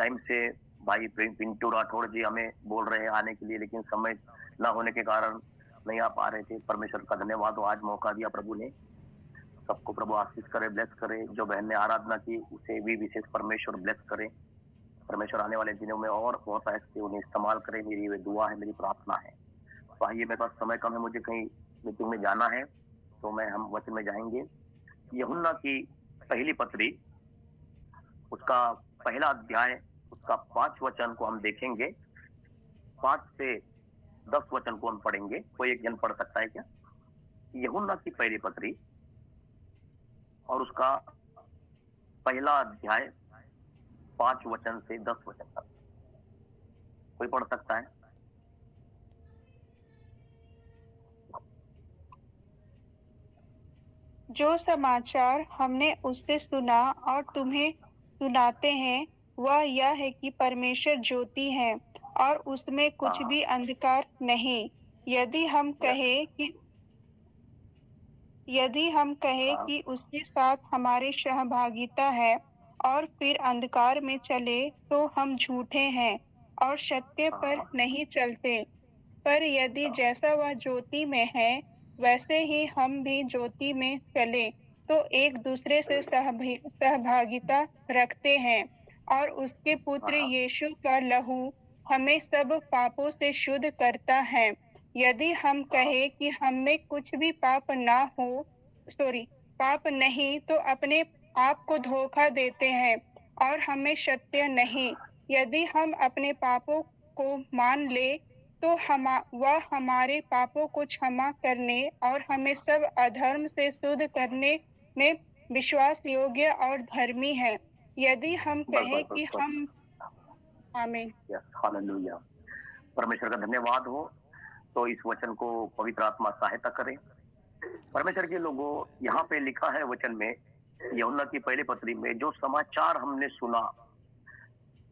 Time से भाई पिंटू राठौड़ जी हमें बोल रहे हैं आने के लिए, लेकिन समय ना होने के कारण नहीं आ पा रहे थे। परमेश्वर का धन्यवाद हो, आज मौका दिया प्रभु ने। सबको प्रभु आशीष करे, ब्लेस करे। जो बहन ने आराधना की उसे भी विशेष परमेश्वर ब्लेस करे। परमेश्वर आने वाले दिनों में और बहुत ऐसे उन्हें इस्तेमाल करे। मेरी वे दुआ है, मेरी प्रार्थना है। तो आइए, मेरे पास समय कम है, मुझे कहीं मीटिंग में जाना है, तो हम वचन में जाएंगे। यूहन्ना की पहली पत्री, उसका पहला अध्याय, उसका 5 वचन को हम देखेंगे। 5 से 10 वचन को हम पढ़ेंगे। कोई एक जन पढ़ सकता है क्या? यूहन्ना की पहली पत्री और उसका पहला अध्याय 5 वचन से 10 वचन तक कोई पढ़ सकता है? जो समाचार हमने उससे सुना और तुम्हें सुनाते हैं वह यह है कि परमेश्वर ज्योति है और उसमें कुछ भी अंधकार नहीं। यदि हम कहें कि उसके साथ हमारी सहभागिता है और फिर अंधकार में चले तो हम झूठे हैं और सत्य पर नहीं चलते। पर यदि जैसा वह ज्योति में है वैसे ही हम भी ज्योति में चले तो एक दूसरे से सहभागिता रखते हैं और उसके पुत्र यीशु का लहू हमें सब पापों से शुद्ध करता है। यदि हम कहें कि हम में कुछ भी पाप नहीं तो अपने आप को धोखा देते हैं और हमें सत्य नहीं। यदि हम अपने पापों को मान ले तो वह हमारे पापों को क्षमा करने और हमें सब अधर्म से शुद्ध करने में विश्वास योग्य और धर्मी है। यदि हम कहें कि हम आमीन। हालेलुया। परमेश्वर का धन्यवाद हो। तो इस वचन को पवित्र आत्मा सहायता करे। परमेश्वर के लोगों, यहाँ पे लिखा है वचन में, यूहन्ना की पहली पत्री में, जो समाचार हमने सुना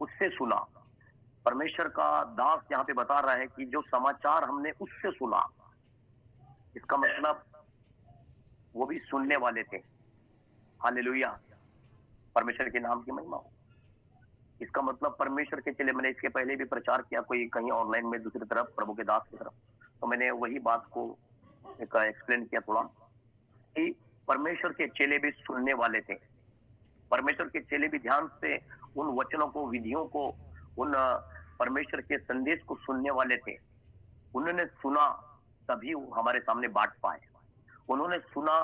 उससे सुना। परमेश्वर का दास यहाँ पे बता रहा है कि जो समाचार हमने उससे सुना, इसका मतलब वो भी सुनने वाले थे। हालेलुया। परमेश्वर के नाम की महिमा हो। इसका मतलब परमेश्वर के चले, मैंने इसके पहले भी प्रचार किया, कोई कहीं ऑनलाइन में दूसरी तरफ, प्रभु के दास की तरफ, तो मैंने वही बात को एक एक्सप्लेन किया थोड़ा, कि परमेश्वर के चेले भी सुनने वाले थे। परमेश्वर के चेले भी ध्यान से उन वचनों को, विधियों को, उन परमेश्वर के संदेश को सुनने वाले थे। उन्होंने सुना तभी वो हमारे सामने बांट पाए। उन्होंने सुना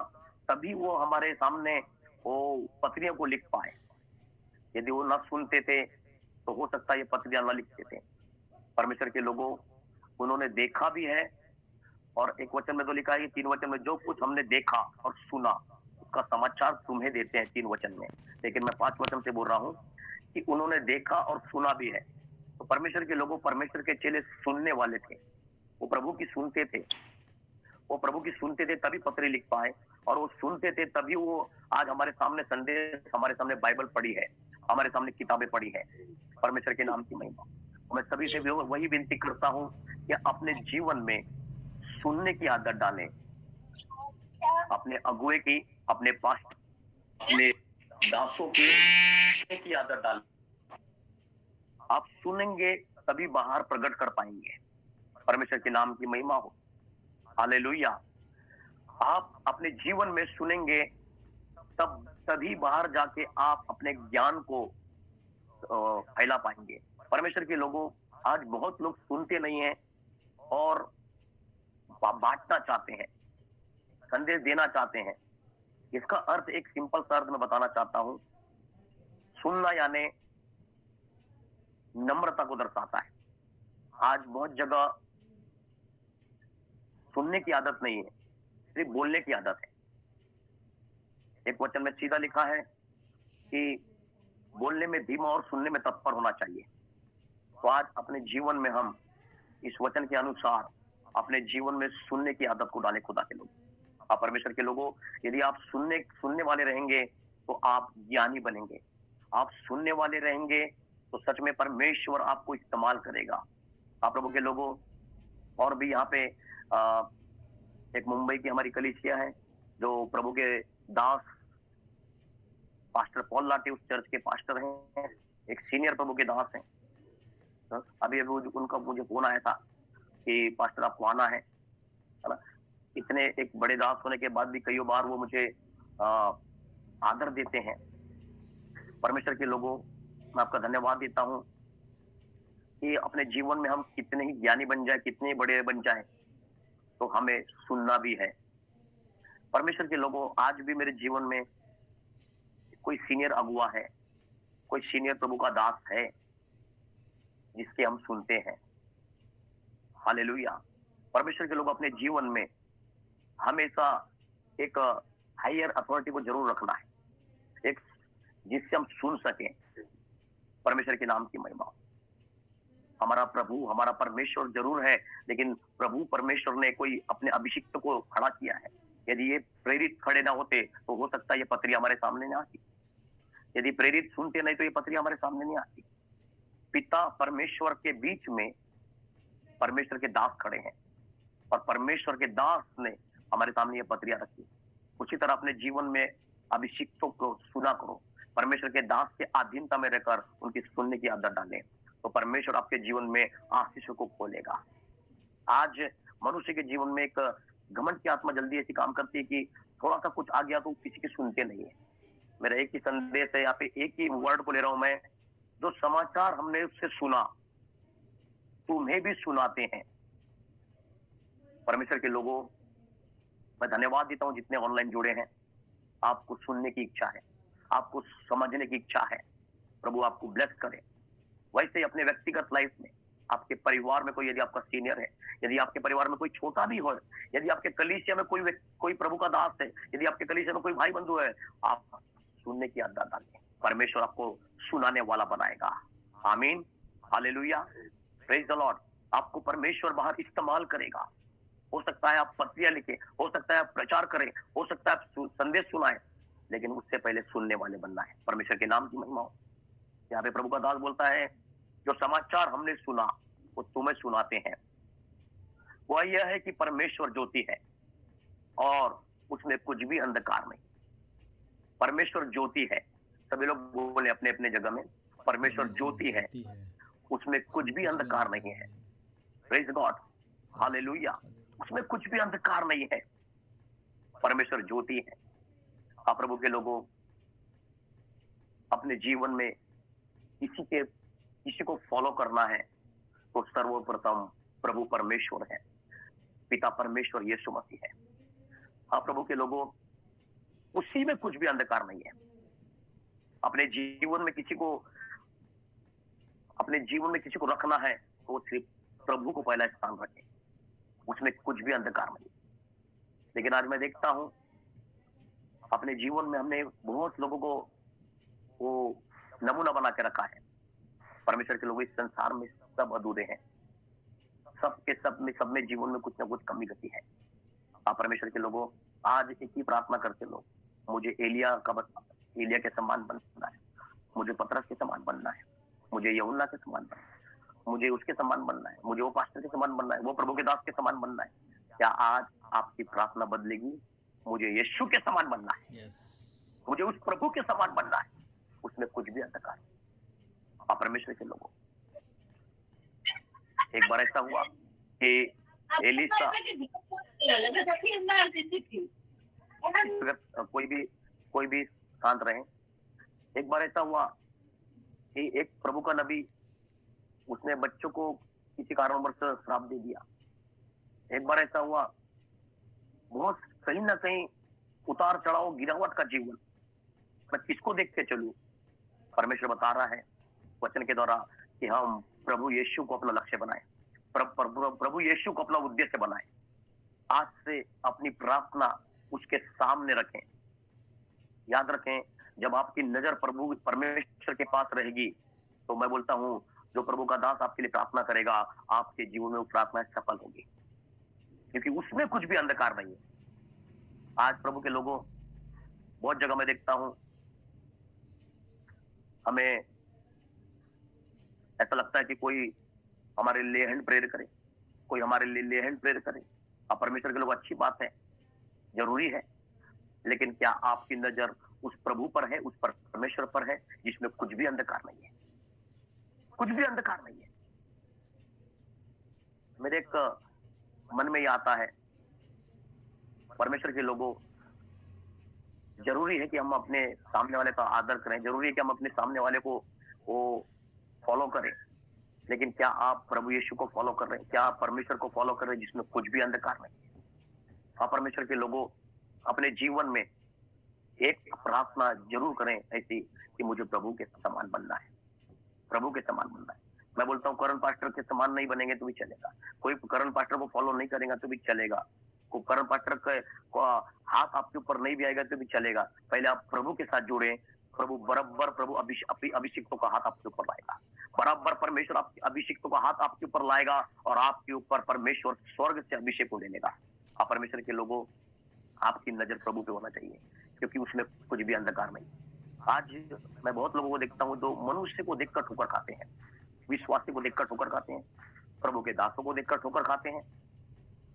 तभी वो हमारे सामने वो पत्रियों को लिख पाए। यदि वो न सुनते थे तो हो सकता है ये पत्रियां न लिखते थे। परमेश्वर के लोगों, उन्होंने देखा भी है, और एक वचन में तो लिखा है, 3 वचन में, जो कुछ हमने देखा और सुना उसका समाचार तुम्हें देते हैं, 3 वचन में। लेकिन मैं 5 वचन से बोल रहा हूँ कि उन्होंने देखा और सुना भी है। तो परमेश्वर के लोगों, परमेश्वर के चेले सुनने वाले थे। वो प्रभु की सुनते थे, वो प्रभु की सुनते थे तभी पत्री लिख पाए, और वो सुनते थे तभी वो आज हमारे सामने संदेश, हमारे सामने बाइबल पड़ी है, हमारे सामने किताबें पड़ी है। परमेश्वर के नाम की महिमा। मैं सभी से वही विनती करता हूँ कि अपने जीवन में सुनने की आदत डालें। अपने अगुए की, अपने पास्ट, अपने दासों की आदत डालें। आप सुनेंगे तभी बाहर प्रकट कर पाएंगे। परमेश्वर के नाम की महिमा हो। हालेलुया। आप अपने जीवन में सुनेंगे तब तभी बाहर जाके आप अपने ज्ञान को फैला पाएंगे। परमेश्वर के लोगों, आज बहुत लोग सुनते नहीं हैं और बांटना चाहते हैं, संदेश देना चाहते हैं। इसका अर्थ एक सिंपल सा अर्थ मैं बताना चाहता हूं। सुनना यानी नम्रता को दर्शाता है। आज बहुत जगह सुनने की आदत नहीं है, सिर्फ बोलने की आदत है। एक वचन में सीधा लिखा है कि बोलने में धीमा और सुनने में तत्पर होना चाहिए। तो आज अपने जीवन में हम इस वचन के अनुसार अपने जीवन में सुनने की आदत को डालें। खुदा के लोग, आप परमेश्वर के लोगों, यदि आप सुनने वाले रहेंगे तो आप ज्ञानी बनेंगे। आप सुनने वाले रहेंगे तो सच में परमेश्वर आपको इस्तेमाल करेगा। आप प्रभु के लोगों, और भी यहाँ पे एक मुंबई की हमारी कलीसिया है, जो प्रभु के दास पास्टर पॉल लाटे उस चर्च के पास्टर हैं। एक सीनियर प्रभु के दास हैं। अभी अभी उनका मुझे फोन आया था कि पास्टर आपको आना है ना। इतने एक बड़े दास होने के बाद भी कई बार वो मुझे आदर देते हैं। परमेश्वर के लोगों, मैं आपका धन्यवाद देता हूँ कि अपने जीवन में हम कितने ही ज्ञानी बन जाए, कितने ही बड़े बन जाए, तो हमें सुनना भी है। परमेश्वर के लोगों, आज भी मेरे जीवन में कोई सीनियर अगुआ है, कोई सीनियर प्रभु का दास है जिसके हम सुनते हैं। हालेलुया। परमेश्वर के लोग अपने जीवन में हमेशा एक हायर अथॉरिटी को जरूर रखना है, एक जिससे हम सुन सकें। परमेश्वर के नाम की महिमा। हमारा प्रभु, हमारा परमेश्वर जरूर है, लेकिन प्रभु परमेश्वर ने कोई अपने अभिषिक्त को खड़ा किया है। यदि ये प्रेरित खड़े ना होते तो हो सकता है ये पत्री हमारे सामने नहीं आती। यदि प्रेरित सुनते नहीं तो ये पत्री हमारे सामने नहीं आती। पिता परमेश्वर के बीच में परमेश्वर के दास खड़े हैं और परमेश्वर के दास ने हमारे सामने ये पत्रियां रखी। उसी तरह अपने जीवन में अभिषिक्तों को सुना करो। परमेश्वर के दास के अधीनता में रहकर उनकी सुनने की आदत डालें, तो परमेश्वर आपके जीवन में आशीषों को खोलेगा। आज मनुष्य के जीवन में एक घमंड की आत्मा जल्दी ऐसी काम करती है कि थोड़ा सा कुछ आ गया तो किसी की सुनते नहीं है। मेरा एक ही संदेश है, यहाँ पे एक ही वर्ड को ले रहा हूं मैं। जो समाचार हमने उससे सुना, तुम्हें भी सुनाते हैं। परमेश्वर के लोगों, मैं धन्यवाद देता हूं जितने ऑनलाइन जुड़े हैं। आपको सुनने की इच्छा है, आपको समझने की इच्छा है। प्रभु आपको ब्लेस करे। वैसे ही अपने व्यक्तिगत लाइफ में, आपके परिवार में कोई यदि आपका सीनियर है, यदि आपके परिवार में कोई छोटा भी हो, यदि आपके कलीसिया में कोई प्रभु का दास है, यदि आपके कलीसिया में कोई भाई बंधु है, आप सुनने की आदत डालें। परमेश्वर आपको सुनाने वाला बनाएगा। आमीन, हालेलुया, प्रेज द लॉर्ड। आपको परमेश्वर बाहर इस्तेमाल करेगा। हो सकता है आप पत्रियां लिखें, हो सकता है आप प्रचार करें, हो सकता है आप संदेश सुनाएं, लेकिन उससे पहले सुनने वाले बनना है। परमेश्वर के नाम की महिमा हो। यहाँ पे प्रभु का दास बोलता है, जो समाचार हमने सुना वो तुम्हें सुनाते हैं। वह यह है कि परमेश्वर ज्योति है और उसमें कुछ भी अंधकार नहीं। परमेश्वर ज्योति है। सभी लोग बोले अपने अपने जगह में, परमेश्वर ज्योति है, उसमें कुछ भी अंधकार नहीं है। Praise God, hallelujah. उसमें कुछ भी अंधकार नहीं है। परमेश्वर ज्योति है। आप प्रभु के लोगों, अपने जीवन में किसी को फॉलो करना है तो सर्वप्रथम प्रभु परमेश्वर है, पिता परमेश्वर यीशु मसीह है। आप प्रभु के लोगों, उसी में कुछ भी अंधकार नहीं है। अपने जीवन में किसी को रखना है तो सिर्फ प्रभु को पहला स्थान रखें, उसमें कुछ भी अंधकार नहीं। लेकिन आज मैं देखता हूं अपने जीवन में हमने बहुत लोगों को वो नमूना बना के रखा है। परमेश्वर के लोग इस संसार में सब अधूरे हैं, सब में जीवन में कुछ ना कुछ कमी गति है। आप परमेश्वर के लोगों, आज एक ही प्रार्थना करते लोग, मुझे एलिया के समान बनना है, मुझे पतरस के समान बनना है, मुझे यूहन्ना के समान बनना है, मुझे उसके समान बनना है, मुझे वो पास्टर के समान बनना है, वो प्रभु के दास के समान बनना है। क्या आज आपकी प्रार्थना बदलेगी? मुझे यीशु के समान बनना है, मुझे उस प्रभु के समान बनना है, उसमें कुछ भी अंधकार। आप परमेश्वर के लोगों, एक बार ऐसा हुआ कि एलिसा, कोई भी शांत रहे। एक बार ऐसा हुआ कि एक प्रभु का नबी, उसने बच्चों को किसी कारणवश श्राप दे दिया। एक बार ऐसा हुआ, बहुत कहीं ना कहीं उतार चढ़ाव, गिरावट का जीवन। मैं किसको देख के चलूं? परमेश्वर बता रहा है वचन के द्वारा कि हम प्रभु यीशु को अपना लक्ष्य बनाए, प्रभु यीशु को अपना उद्देश्य बनाए। आज से अपनी प्रार्थना उसके सामने रखें। याद रखें, जब आपकी नजर प्रभु परमेश्वर के पास रहेगी तो मैं बोलता हूं, जो प्रभु का दास आपके लिए प्रार्थना करेगा, आपके जीवन में वो प्रार्थना सफल होगी, क्योंकि उसमें कुछ भी अंधकार नहीं है। आज प्रभु के लोगों, बहुत जगह मैं देखता हूं, हमें ऐसा लगता है कि कोई हमारे लिए हैंड प्रेयर करे, कोई हमारे लिए हैंड प्रेयर करे। अब परमेश्वर के लोग, अच्छी बात है, जरूरी है, लेकिन क्या आपकी नजर उस प्रभु पर है, उस परमेश्वर पर है जिसमें कुछ भी अंधकार नहीं है? कुछ भी अंधकार नहीं है। मेरे एक मन में ये आता है, परमेश्वर के लोगों, जरूरी है कि हम अपने सामने वाले का आदर करें, जरूरी है कि हम अपने सामने वाले को वो फॉलो करें, लेकिन क्या आप प्रभु यीशु को फॉलो कर रहे हैं? क्या आप परमेश्वर को फॉलो कर रहे हैं जिसमें कुछ भी अंधकार नहीं है? आप परमेश्वर के लोगों अपने जीवन में एक प्रार्थना जरूर करें ऐसी कि मुझे प्रभु के समान बनना है, प्रभु के समान बनना है। मैं बोलता हूँ करण पास्टर के समान नहीं बनेंगे तो भी चलेगा, कोई करण पास्टर को फॉलो नहीं करेगा तो भी चलेगा, कोई करण पास्टर का हाथ आपके ऊपर नहीं भी आएगा तो भी चलेगा। पहले आप प्रभु के साथ जुड़े, प्रभु बराबर प्रभु अभिषिक्तों का हाथ आपके ऊपर लाएगा, बराबर परमेश्वर आपके अभिषिक्तों का हाथ आपके ऊपर लाएगा और आपके ऊपर परमेश्वर स्वर्ग से अभिषेक को लेगा। आप परमेश्वर के लोगों, आपकी नजर प्रभु पे होना चाहिए, क्योंकि उसमें कुछ भी अंधकार नहीं। आज मैं बहुत लोगों को देखता हूँ जो मनुष्य को देखकर ठोकर खाते हैं, विश्वासी को देखकर ठोकर खाते हैं, प्रभु के दासों को देखकर ठोकर खाते हैं।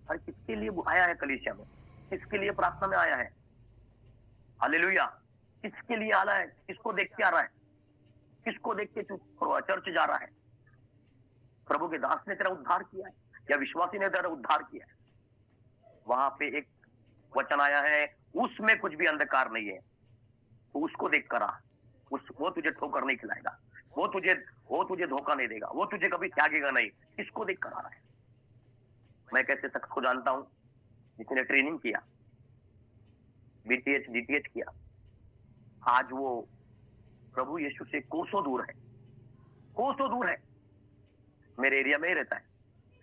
और किसके लिए आया है कलीसिया में? किसके लिए प्रार्थना में आया है? हालेलुया! किसके लिए आया है? किसको देख के आ रहा है? किसको देख के चर्च जा रहा है? प्रभु के दास ने तेरा उद्धार किया है या विश्वासी ने तेरा उद्धार किया है? वहां पे एक वचन आया है, उसमें कुछ भी अंधकार नहीं है, तो उसको देख कर आ, वो तुझे ठोकर नहीं खिलाएगा, वो तुझे धोखा नहीं देगा, वो तुझे कभी त्यागेगा नहीं। किसको देख कर आ रहा है? मैं कैसे शख्स को जानता हूं जिसने ट्रेनिंग किया, बीटीएच डीटीएच किया, आज वो प्रभु यीशु से कोसों दूर है, कोसों दूर है, मेरे एरिया में ही रहता है,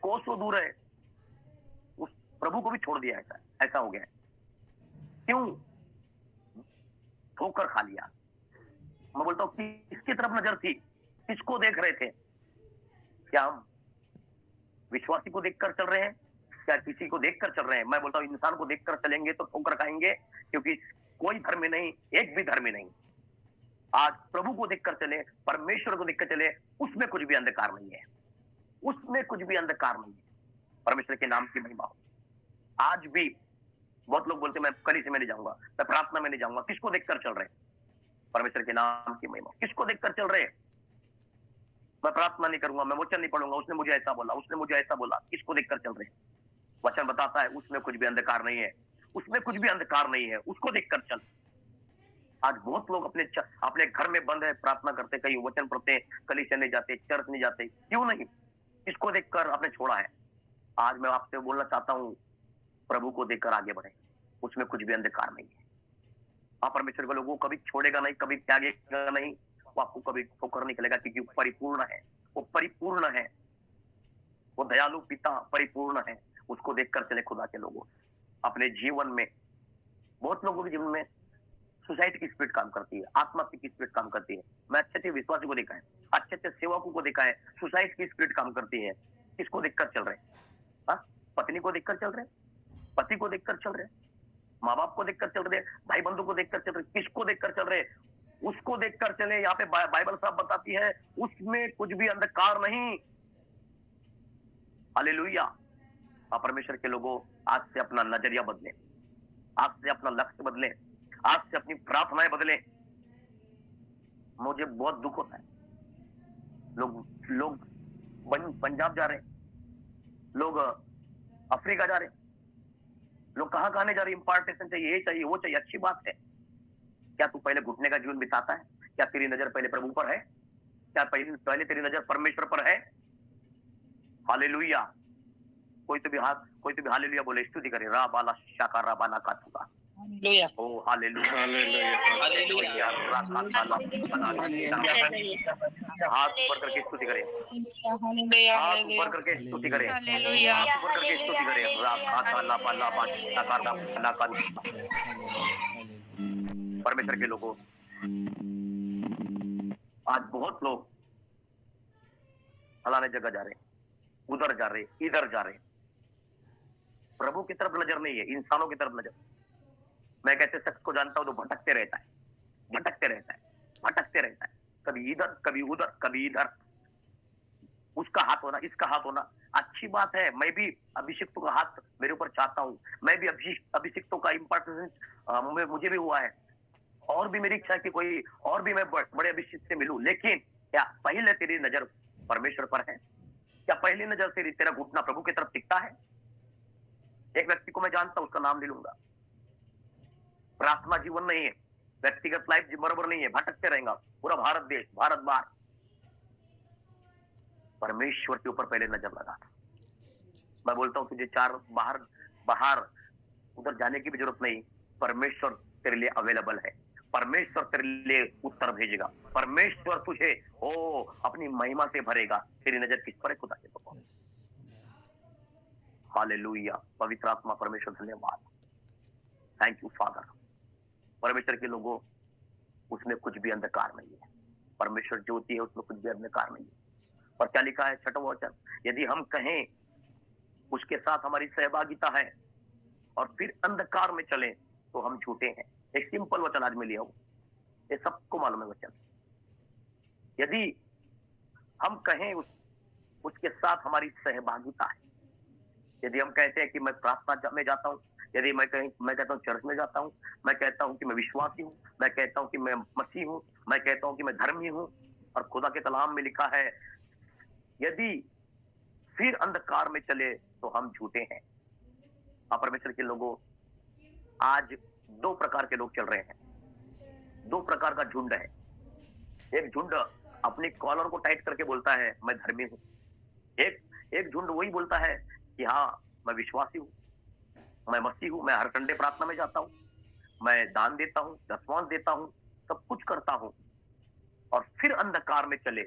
कोसों दूर है, उस प्रभु को भी छोड़ दिया। ऐसा हो गया है। क्यों? ठोकर खा लिया। मैं बोलता हूँ किसकी तरफ नजर थी? किसको देख रहे थे? क्या हम विश्वासी को देखकर चल रहे हैं? क्या किसी को देखकर चल रहे हैं? मैं बोलता हूँ इंसान को देखकर चलेंगे तो ठोकर खाएंगे, क्योंकि कोई धर्म नहीं, एक भी धर्म नहीं। आज प्रभु को देखकर चले, परमेश्वर को देखकर चले, उसमें कुछ भी अंधकार नहीं है, उसमें कुछ भी अंधकार नहीं है। परमेश्वर के नाम की महिमा हो। आज भी बहुत लोग बोलते मैं कलीसिया में नहीं जाऊंगा, मैं प्रार्थना में नहीं जाऊंगा। किसको देखकर चल रहे हैं? परमेश्वर के नाम की महिमा। किसको देखकर चल रहे हैं? मैं प्रार्थना नहीं करूंगा, मैं वचन नहीं पढ़ूंगा, उसने मुझे ऐसा बोला, उसने मुझे ऐसा बोला। किसको देखकर चल रहे हैं? वचन बताता है उसमें कुछ भी अंधकार नहीं है, उसमें कुछ भी अंधकार नहीं है, उसको देखकर चल। आज बहुत लोग अपने घर में बंद है, प्रार्थना करते, कहीं वचन पढ़ते, कलीसिया नहीं जाते, चर्च नहीं जाते। क्यों नहीं? किसको देखकर आपने छोड़ा है? आज मैं आपसे बोलना चाहता हूँ, प्रभु को देखकर आगे बढ़े, उसमें कुछ भी अंधकार नहीं है। आप परमेश्वर को लोगों को कभी छोड़ेगा नहीं, कभी त्यागेगा नहीं, वो आपको कभी ठोकर नहीं खिलाएगा, क्योंकि वो परिपूर्ण है, वो परिपूर्ण है, वो दयालु पिता परिपूर्ण है। उसको देखकर चले खुदा के लोगों। अपने जीवन में बहुत लोगों के जीवन में सुसाइड की स्पिरिट काम करती है, आत्महत्या की स्पिरिट काम करती है। मैं अच्छे अच्छे विश्वासी को देखा है, अच्छे अच्छे सेवकों को देखा है, सुसाइड की स्पिरिट काम करती है। किसको देखकर चल रहे हैं? पत्नी को देखकर चल रहे हैं, पति को देखकर चल रहे हैं, माँ बाप को देखकर चल रहे, भाई बंधु को देखकर चल रहे। किसको देखकर चल रहे? उसको देखकर चले। यहाँ पे बाइबल साहब बताती है उसमें कुछ भी अंधकार नहीं। हालेलुया! आप परमेश्वर के लोगों, आज से अपना नजरिया बदले, आज से अपना लक्ष्य बदले, आज से अपनी प्रार्थनाएं बदले। मुझे बहुत दुख होता है, लोग पंजाब जा रहे, लोग अफ्रीका जा रहे, लोग कहां कहां जा रहे। इंपार्टेशन चाहिए, ये चाहिए, वो चाहिए। अच्छी बात है। क्या तू पहले घुटने का जीवन बिताता है? क्या तेरी नजर पहले प्रभु पर है? क्या पहले तेरी नजर परमेश्वर पर है? हालेलुया! कोई तो भी हालेलुया बोले, स्तुति करे। रा बाला शाका रा बाला का तुका। हालेलुया, ओ हालेलुया, हालेलुया, हाथ ऊपर करके स्तुति करें, हालेलुया, हाथ ऊपर करके स्तुति करें, हाथ ऊपर करके स्तुति करें। रा खाता ला बाला बा शाका रा बाला का। परमेश्वर के लोगों, आज बहुत लोग फलाने जगह जा रहे, उधर जा रहे, इधर जा रहे। प्रभु की तरफ नजर नहीं है, इंसानों की तरफ नजर। मैं एक ऐसे शख्स को जानता हूं जो भटकते रहता है, भटकते रहता है, भटकते रहता है, कभी इधर कभी उधर कभी इधर। उसका हाथ होना, इसका हाथ होना अच्छी बात है। मैं भी अभिषिक्तों का हाथ मेरे ऊपर चाहता हूँ, मैं भी अभिषिक्तों का इम्पोर्टेंस मुझे भी हुआ है, और भी मेरी इच्छा है कि कोई और भी मैं बड़े अभिषिक्त से मिलूं। लेकिन क्या पहले तेरी नजर परमेश्वर पर है? क्या पहली नजर से तेरा घुटना प्रभु की तरफ टिकता है? एक व्यक्ति को मैं जानता हूं, उसका नाम नहीं लूंगा। प्रार्थना जीवन नहीं है, व्यक्तिगत लाइफ बराबर नहीं है, भटकते रहेगा पूरा भारत देश, भारत बार। परमेश्वर के ऊपर पहले नजर लगा। मैं बोलता हूं तुझे चार बाहर बाहर उधर जाने की भी जरूरत नहीं। परमेश्वर तेरे लिए अवेलेबल है, परमेश्वर तेरे लिए उत्तर भेजेगा, परमेश्वर तुझे अपनी महिमा से भरेगा। तेरी नजर किस पर है? खुदा के ऊपर। हालेलुया, पवित्र आत्मा परमेश्वर धन्यवाद, थैंक यू फादर। परमेश्वर के लोगों, उसमें कुछ भी अंधकार नहीं है। परमेश्वर ज्योति है, उसमें कुछ भी अंधकार नहीं है। और क्या लिखा है? छठवां वचन, यदि हम कहें उसके साथ हमारी सहभागिता है और फिर अंधकार में चलें तो हम झूठे हैं। एक सिंपल वचन आज मैं लिया हूं, ये सबको मालूम है वचन। यदि हम कहें उसके साथ हमारी सहभागिता है, यदि हम कहते हैं कि मैं प्रार्थना में जाता हूं, यदि मैं कहता हूं चर्च में जाता हूं, मैं कहता हूं कि मैं विश्वासी हूं, मैं कहता हूं कि मैं मसीह हूं, मैं कहता हूं कि मैं धर्मी हूं, और खुदा के कलाम में लिखा है यदि फिर अंधकार में चले तो हम झूठे हैं। परमेश्वर के लोगों, आज दो प्रकार के लोग चल रहे हैं, दो प्रकार का झुंड है। एक झुंड अपनी कॉलर को टाइट करके बोलता है मैं धर्मी हूं। एक झुंड वही बोलता है कि हाँ मैं विश्वासी हूं, मैं मसीह हूं, मैं हर संडे प्रार्थना में जाता हूं, मैं दान देता हूं, दसवांश देता हूं, सब कुछ करता हूं। और फिर अंधकार में चले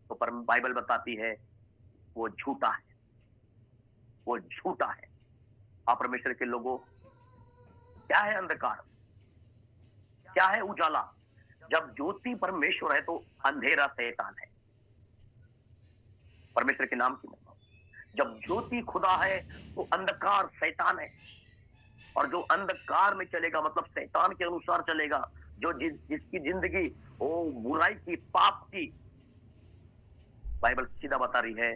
तो बाइबल बताती है वो झूठा है, वो झूठा है। परमेश्वर के लोगों, क्या है अंधकार, क्या है उजाला? जब ज्योति परमेश्वर है तो अंधेरा शैतान है। परमेश्वर के नाम की महिमा। जब ज्योति खुदा है तो अंधकार शैतान है। और जो अंधकार में चलेगा मतलब शैतान के अनुसार चलेगा, जो जिसकी जिंदगी वो बुराई की, पाप की, बाइबल सीधा बता रही है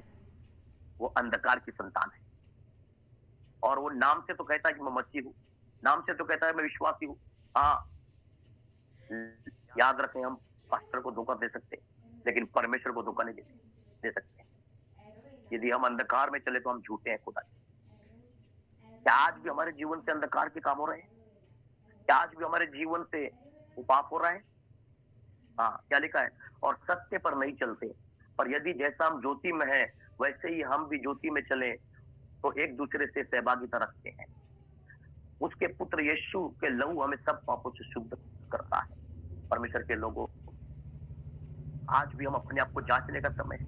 वो अंधकार की संतान है। और वो नाम से तो कहता है कि मैं मसीह हूं, नाम से तो कहता है मैं विश्वासी हूं। हाँ, याद रखें, हम पास्टर को धोखा दे सकते हैं लेकिन परमेश्वर को धोखा नहीं दे सकते। यदि हम अंधकार में चले तो हम झूठे हैं खुदा। क्या आज भी हमारे जीवन से अंधकार के काम हो रहे हैं? क्या आज भी हमारे जीवन से वो पाप हो रहा है? हाँ, क्या लिखा है? और सत्य पर नहीं चलते। पर यदि जैसा हम ज्योति में है वैसे ही हम भी ज्योति में चले तो एक दूसरे से सहभागिता रखते हैं। उसके पुत्र यीशु के लहू हमें सब पापों से शुद्ध करता है। परमेश्वर के लोगों, आज भी हम अपने आप को जांचने का समय है।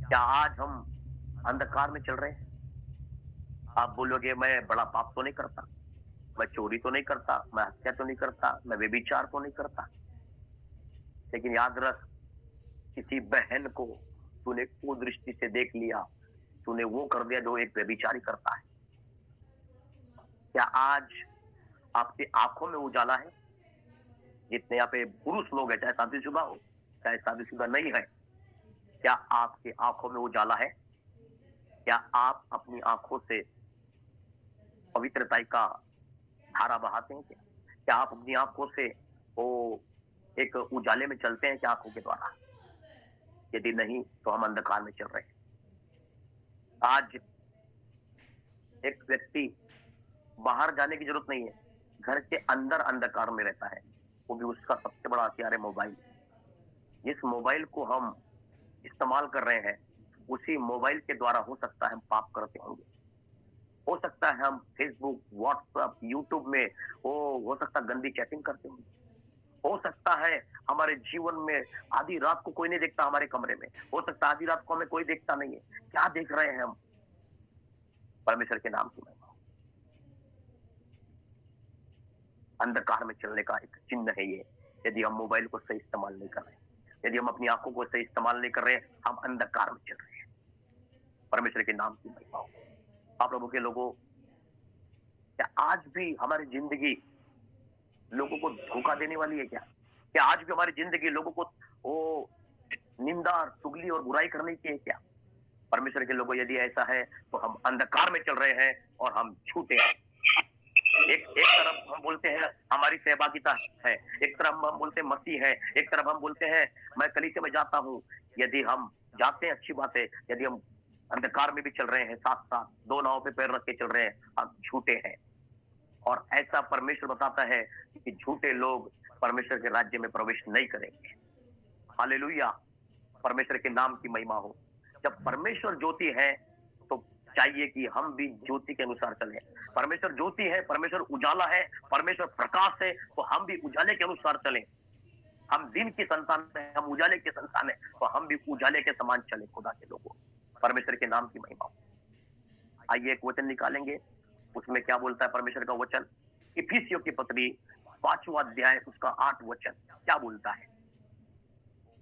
क्या आज हम अंधकार में चल रहे हैं? आप बोलोगे मैं बड़ा पाप तो नहीं करता, मैं चोरी तो नहीं करता, मैं हत्या तो नहीं करता, मैं व्यभिचार तो नहीं करता। लेकिन याद रख, किसी बहन को तूने कुदृष्टि से देख लिया, तूने वो कर दिया जो एक व्यभिचारी करता है। क्या आज आपकी आंखों में उजाला है? जितने यहाँ पे पुरुष लोग हैं, चाहे शादीशुदा हो चाहे शादीशुदा नहीं है, क्या आपकी आंखों में उजाला है? क्या आप अपनी आंखों से पवित्रता का धारा बहाते हैं? क्या आप अपनी आंखों से वो एक उजाले में चलते हैं क्या आंखों के द्वारा? यदि नहीं तो हम अंधकार में चल रहे हैं। आज एक व्यक्ति बाहर जाने की जरूरत नहीं है, घर के अंदर अंधकार में रहता है, वो भी उसका सबसे बड़ा हथियार है मोबाइल। जिस मोबाइल को हम इस्तेमाल कर रहे हैं उसी मोबाइल के द्वारा हो सकता है हम पाप करते होंगे, हो सकता है हम फेसबुक, व्हाट्सएप, यूट्यूब में हो सकता है गंदी चैटिंग करते होंगे, हो सकता है हमारे जीवन में आधी रात को कोई नहीं देखता हमारे कमरे में, हो सकता है आधी रात को हमें कोई देखता नहीं है। क्या देख रहे हैं हम? परमेश्वर के नाम की महिमा। अंधकार में चलने का एक चिन्ह है ये। यदि हम मोबाइल को सही इस्तेमाल नहीं कर रहे, यदि हम अपनी आंखों को सही इस्तेमाल नहीं कर रहे, हम अंधकार में चल रहे हैं। परमेश्वर के नाम की महिमा हो। आप प्रभु के लोगों, क्या आज भी हमारी जिंदगी लोगों को धोखा देने वाली है क्या? क्या आज भी हमारी जिंदगी लोगों को वो निंदा, चुगली और बुराई करने की है क्या? परमेश्वर के लोगों, यदि ऐसा है तो हम अंधकार में चल रहे हैं और हम झूठे हैं। एक तरफ हम बोलते हैं हमारी सहभागिता है, एक तरफ हम बोलते हैं मसीह है, एक तरफ हम बोलते हैं मैं कलीसिया में जाता हूं। यदि हम जाते हैं, अच्छी बात है। यदि हम अंधकार में भी चल रहे हैं, साथ साथ दो नाव पे पैर रख के चल रहे हैं, हम झूठे हैं। और ऐसा परमेश्वर बताता है कि झूठे लोग परमेश्वर के राज्य में प्रवेश नहीं करेंगे। हालेलुया, परमेश्वर के नाम की महिमा हो। जब परमेश्वर ज्योति है तो चाहिए कि हम भी ज्योति के अनुसार चलें। परमेश्वर ज्योति है, परमेश्वर उजाला है, परमेश्वर प्रकाश है, तो हम भी उजाले के अनुसार चलें। हम दिन की संतान है, हम उजाले के संतान है, तो हम भी उजाले के समान चले खुदा के लोगों। परमेश्वर के नाम की महिमा हो। आइए एक वचन निकालेंगे, उसमें क्या बोलता है परमेश्वर का वचन। इफिसियों की पत्री 5वां अध्याय उसका 8 वचन क्या बोलता है।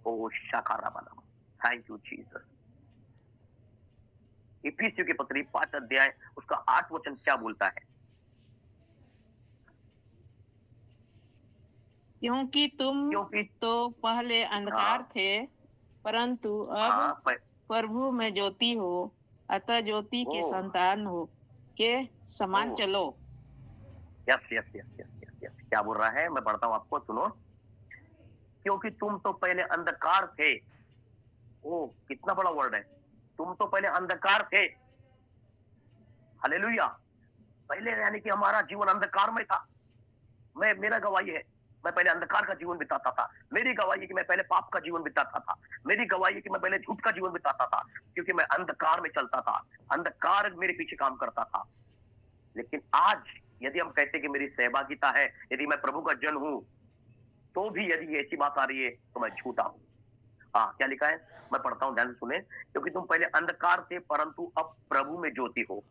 ओ शाकारा बना, थैंक यू जीसस। इफिसियों की पत्री 5 अध्याय उसका 8 वचन क्या बोलता है। क्योंकि तुम तो पहले अंधकार थे, परंतु अब प्रभु में ज्योति हो, अतः ज्योति के संतान हो के समान चलो। Yes yes yes yes yes yes, क्या बोल रहा है, मैं पढ़ता हूँ आपको, सुनो। क्योंकि तुम तो पहले अंधकार थे। ओ कितना बड़ा वर्ड है, तुम तो पहले अंधकार थे। हालेलुया, पहले यानी कि हमारा जीवन अंधकार में था। मेरा गवाही है, मैं पहले अंधकार का जीवन बिताता था। मेरी गवाही है कि मैं पहले पाप का जीवन बिताता था। मेरी गवाही है कि मैं पहले झूठ का जीवन बिताता था, क्योंकि मैं अंधकार में चलता था, अंधकार मेरे पीछे काम करता था। लेकिन आज यदि हम कहते कि मेरी सहभागिता है, यदि मैं प्रभु का जन हूं, तो भी यदि ऐसी बात आ रही है तो मैं झूठा हूं। हाँ, क्या लिखा है, मैं पढ़ता हूं, ध्यान से सुने। क्योंकि तुम पहले अंधकार थे, परंतु अब प्रभु में ज्योति हो।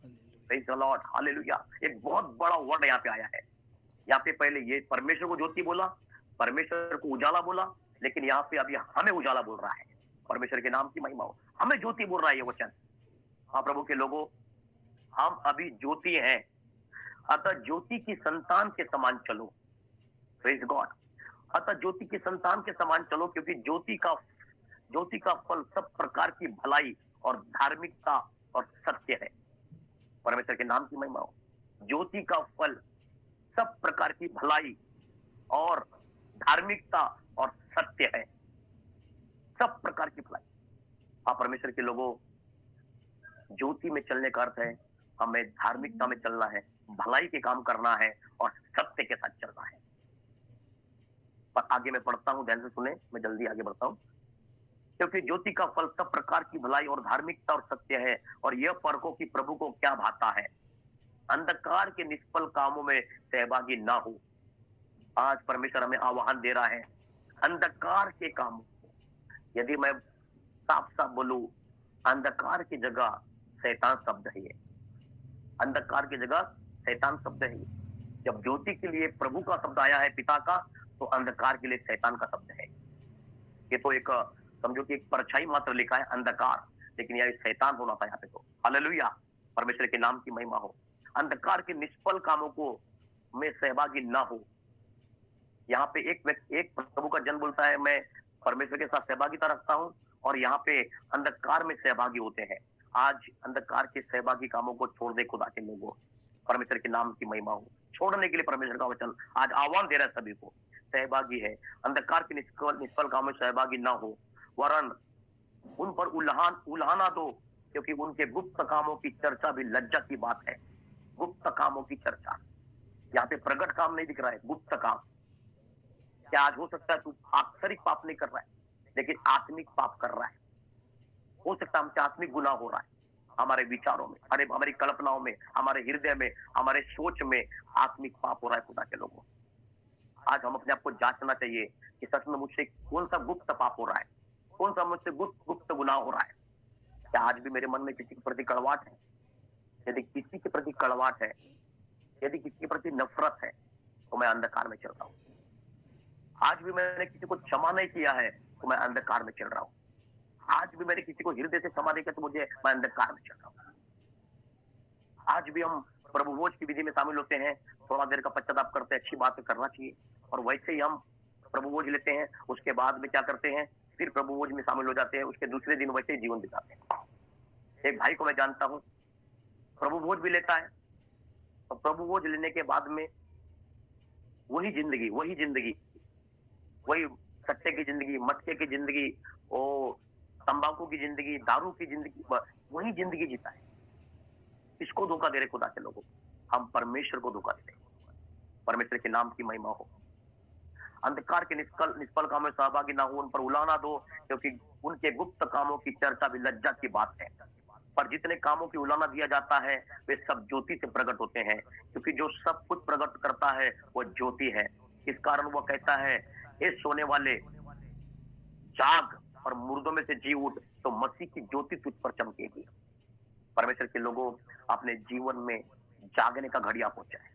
Praise the Lord, hallelujah. एक बहुत बड़ा वर्ड यहाँ पे आया है। यहाँ पे पहले ये परमेश्वर को ज्योति बोला, परमेश्वर को उजाला बोला, लेकिन यहाँ पे अभी हमें उजाला बोल रहा है। परमेश्वर के नाम की महिमा हो। हमें ज्योति बोल रहा है ये वचन। हाँ प्रभु के लोगों, हम अभी ज्योति हैं, अतः ज्योति की संतान के समान चलो। प्रेज़ गॉड, अतः ज्योति की संतान के समान चलो, क्योंकि ज्योति का फल सब प्रकार की भलाई और धार्मिकता और सत्य है। परमेश्वर के नाम की महिमा हो। ज्योति का फल सब प्रकार की भलाई और धार्मिकता और सत्य है, सब प्रकार की भलाई। हाँ परमेश्वर के लोगों, ज्योति में चलने का अर्थ है हमें धार्मिकता में चलना है, भलाई के काम करना है और सत्य के साथ चलना है। पर आगे मैं पढ़ता हूं, ध्यान से सुने, मैं जल्दी आगे बढ़ता हूं। क्योंकि ज्योति का फल सब प्रकार की भलाई और धार्मिकता और सत्य है, और यह परखो कि प्रभु को क्या भाता है। अंधकार के निष्फल कामों में सहभागी ना हो। आज परमेश्वर हमें आह्वान दे रहा है अंधकार के कामों। यदि मैं साफ साफ बोलूं, अंधकार की जगह शैतान शब्द है ये। अंधकार की जगह शैतान शब्द है ये। जब ज्योति के लिए प्रभु का शब्द आया है पिता का, तो अंधकार के लिए शैतान का शब्द है। ये तो एक समझो कि एक परछाई मात्र लिखा है अंधकार, लेकिन यह शैतान होना था यहाँ पे। तो हालेलुया, परमेश्वर के नाम की महिमा हो। अंधकार के निष्फल कामों को में सहभागी ना हो। यहाँ पे एक प्रभु का जन बोलता है मैं परमेश्वर के साथ सहभागिता रखता हूँ, और यहाँ पे अंधकार में सहभागी होते हैं। आज अंधकार के सहभागी कामों को छोड़ दे खुदा के लोगों। परमेश्वर के नाम की महिमा हो। छोड़ने के लिए परमेश्वर का वचन आज आह्वान दे रहा है सभी को। सहभागी है, अंधकार के निष्फल कामों में सहभागी ना हो, वरन उन पर उल्हाना दो, क्योंकि उनके गुप्त कामों की चर्चा भी लज्जा की बात है। गुप्त कामों की चर्चा, यहाँ पे प्रकट काम नहीं दिख रहा है, गुप्त काम। क्या आज हो सकता है तू आक्षरिक पाप नहीं कर रहा है, लेकिन आत्मिक पाप कर रहा है। हो सकता है हमसे आत्मिक गुनाह हो रहा है, हमारे विचारों में, हमारी कल्पनाओं में, हमारे हृदय में, हमारे सोच में आत्मिक पाप हो रहा है खुदा के लोगों। आज हम अपने आप को जांचना चाहिए कि सच में मुझसे कौन सा गुप्त पाप हो रहा है, कौन सा मुझसे गुप्त गुनाह हो रहा है। क्या आज भी मेरे मन में किसी के प्रति कड़वाहट है? यदि किसी के प्रति कड़वाहट है, यदि किसी के प्रति नफरत है, तो मैं अंधकार में चल रहा हूँ। आज भी मैंने किसी को क्षमा नहीं किया है, तो मैं अंधकार में चल रहा हूँ। आज भी मैंने किसी को हृदय से क्षमा नहीं किया, तो मैं अंधकार में चल रहा हूँ। आज भी हम प्रभु भोज की विधि में शामिल होते हैं, थोड़ा देर का पश्चाताप करते हैं, अच्छी बात करना चाहिए, और वैसे ही हम प्रभु भोज लेते हैं। उसके बाद में क्या करते हैं, फिर प्रभु भोज में शामिल हो जाते हैं, उसके दूसरे दिन वैसे ही जीवन बिताते हैं। एक भाई को मैं जानता हूँ, प्रभु भोज भी लेता है, और प्रभु भोज लेने के बाद में वही जिंदगी, वही सत्य की जिंदगी, मटके की जिंदगी, वो तंबाकू की जिंदगी, दारू की जिंदगी, वही जिंदगी जीता है। इसको धोखा दे रहे खुदा के लोगों, हम परमेश्वर को धोखा दे रहे। परमेश्वर के नाम की महिमा हो। अंधकार के निष्फल कामों में सहभागी ना हो, उन पर उलाना दो, क्योंकि उनके गुप्त कामों की चर्चा भी लज्जा की बात है। पर जितने कामों की उलाना दिया जाता है वे सब ज्योति से प्रकट होते हैं, क्योंकि जो सब कुछ प्रकट करता है वो ज्योति है। इस कारण वह कहता है, हे सोने वाले जाग और मुर्दों में से जी उठ, तो मसीह की ज्योति तुझ पर चमकेगी। परमेश्वर के लोगों, अपने जीवन में जागने का घड़ी आ पहुंचा है।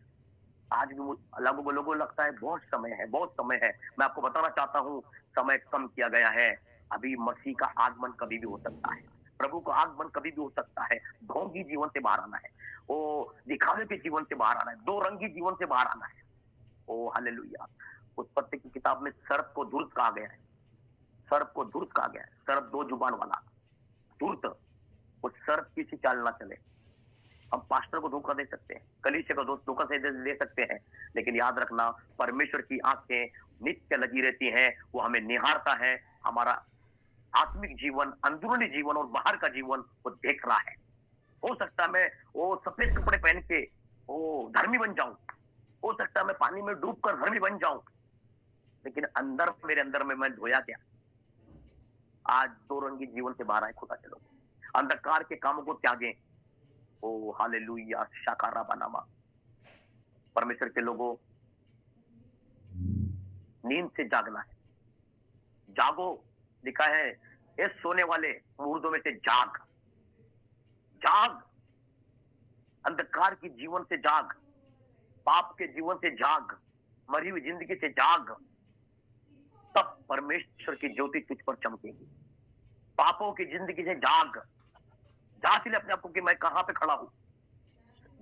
आज भी लोगों को लगता है बहुत समय है, बहुत समय है। मैं आपको बताना चाहता हूँ, समय कम किया गया है। अभी मसीह का आगमन कभी भी हो सकता है, प्रभु का आगमन कभी भी हो सकता है। ढोंगी जीवन से बाहर आना है, वो दिखावे के जीवन से बाहर आना है, दो रंगी जीवन से बाहर आना है। ओ हालेलुया। उत्पत्ति की किताब में सर्प को धूर्त कहा गया है, सर्प को धूर्त कहा गया है। सर्प दो जुबान वाला धूर्त, वो सर्प किसी चाल ना चले। हम पास्टर को धोखा दे सकते हैं, कलीसिया को धोखा से दे सकते हैं, लेकिन याद रखना, परमेश्वर की आंखें नित्य लगी रहती हैं, वो हमें निहारता है। हमारा आत्मिक जीवन, अंदरूनी जीवन और बाहर का जीवन वो देख रहा है। हो सकता है मैं वो सफेद कपड़े पहन के वो धर्मी बन जाऊं, हो सकता है मैं पानी में डूबकर धर्मी बन जाऊं, लेकिन अंदर मेरे अंदर में मैं धोया गया। आज दो रंगी जीवन से बाहर आए खुदा के लोग, अंधकार के कामों को त्यागें। ओ हालेलुया, शाकारा बनामा। परमेश्वर के लोगों, नींद से जागना है। जागो, लिखा है, ए सोने वाले मुर्दों में से जाग, जाग, अंधकार की जीवन से जाग, पाप के जीवन से जाग, मरी हुई जिंदगी से जाग, तब परमेश्वर की ज्योति तुझ पर चमकेगी। पापों की जिंदगी से जाग, जांच ले अपने आप को कि मैं कहां पे खड़ा हूं।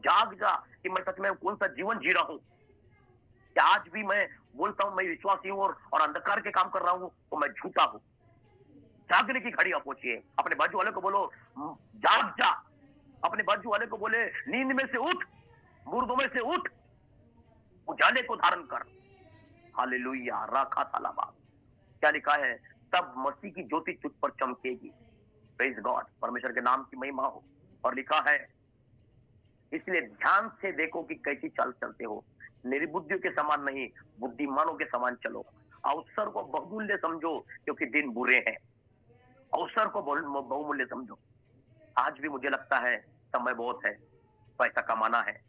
जाग जा कि मैं सच में कौन सा जीवन जी रहा हूं। क्या आज भी मैं बोलता हूं मैं विश्वासी हूं और अंधकार के काम कर रहा हूं, तो मैं झूठा हूं। जागने की घड़ी आ पहुंची है। अपने बाजू वाले को बोलो जाग जा, अपने बाजू वाले को बोले नींद में से उठ, मुर्दों में से उठ, उजाले को धारण कर। हालेलुया, राखा तालाबा। क्या लिखा है, तब मसीह की ज्योति तुझ पर चमकेगी। प्रेज गॉड, परमेश्वर के नाम की महिमा हो। और लिखा है, इसलिए ध्यान से देखो कि कैसी चाल चलते हो, निर्बुद्धियों के समान नहीं, बुद्धिमानों के समान चलो। अवसर को बहुमूल्य समझो, क्योंकि दिन बुरे हैं। अवसर को बहुमूल्य समझो। आज भी मुझे लगता है समय बहुत है, पैसा कमाना है,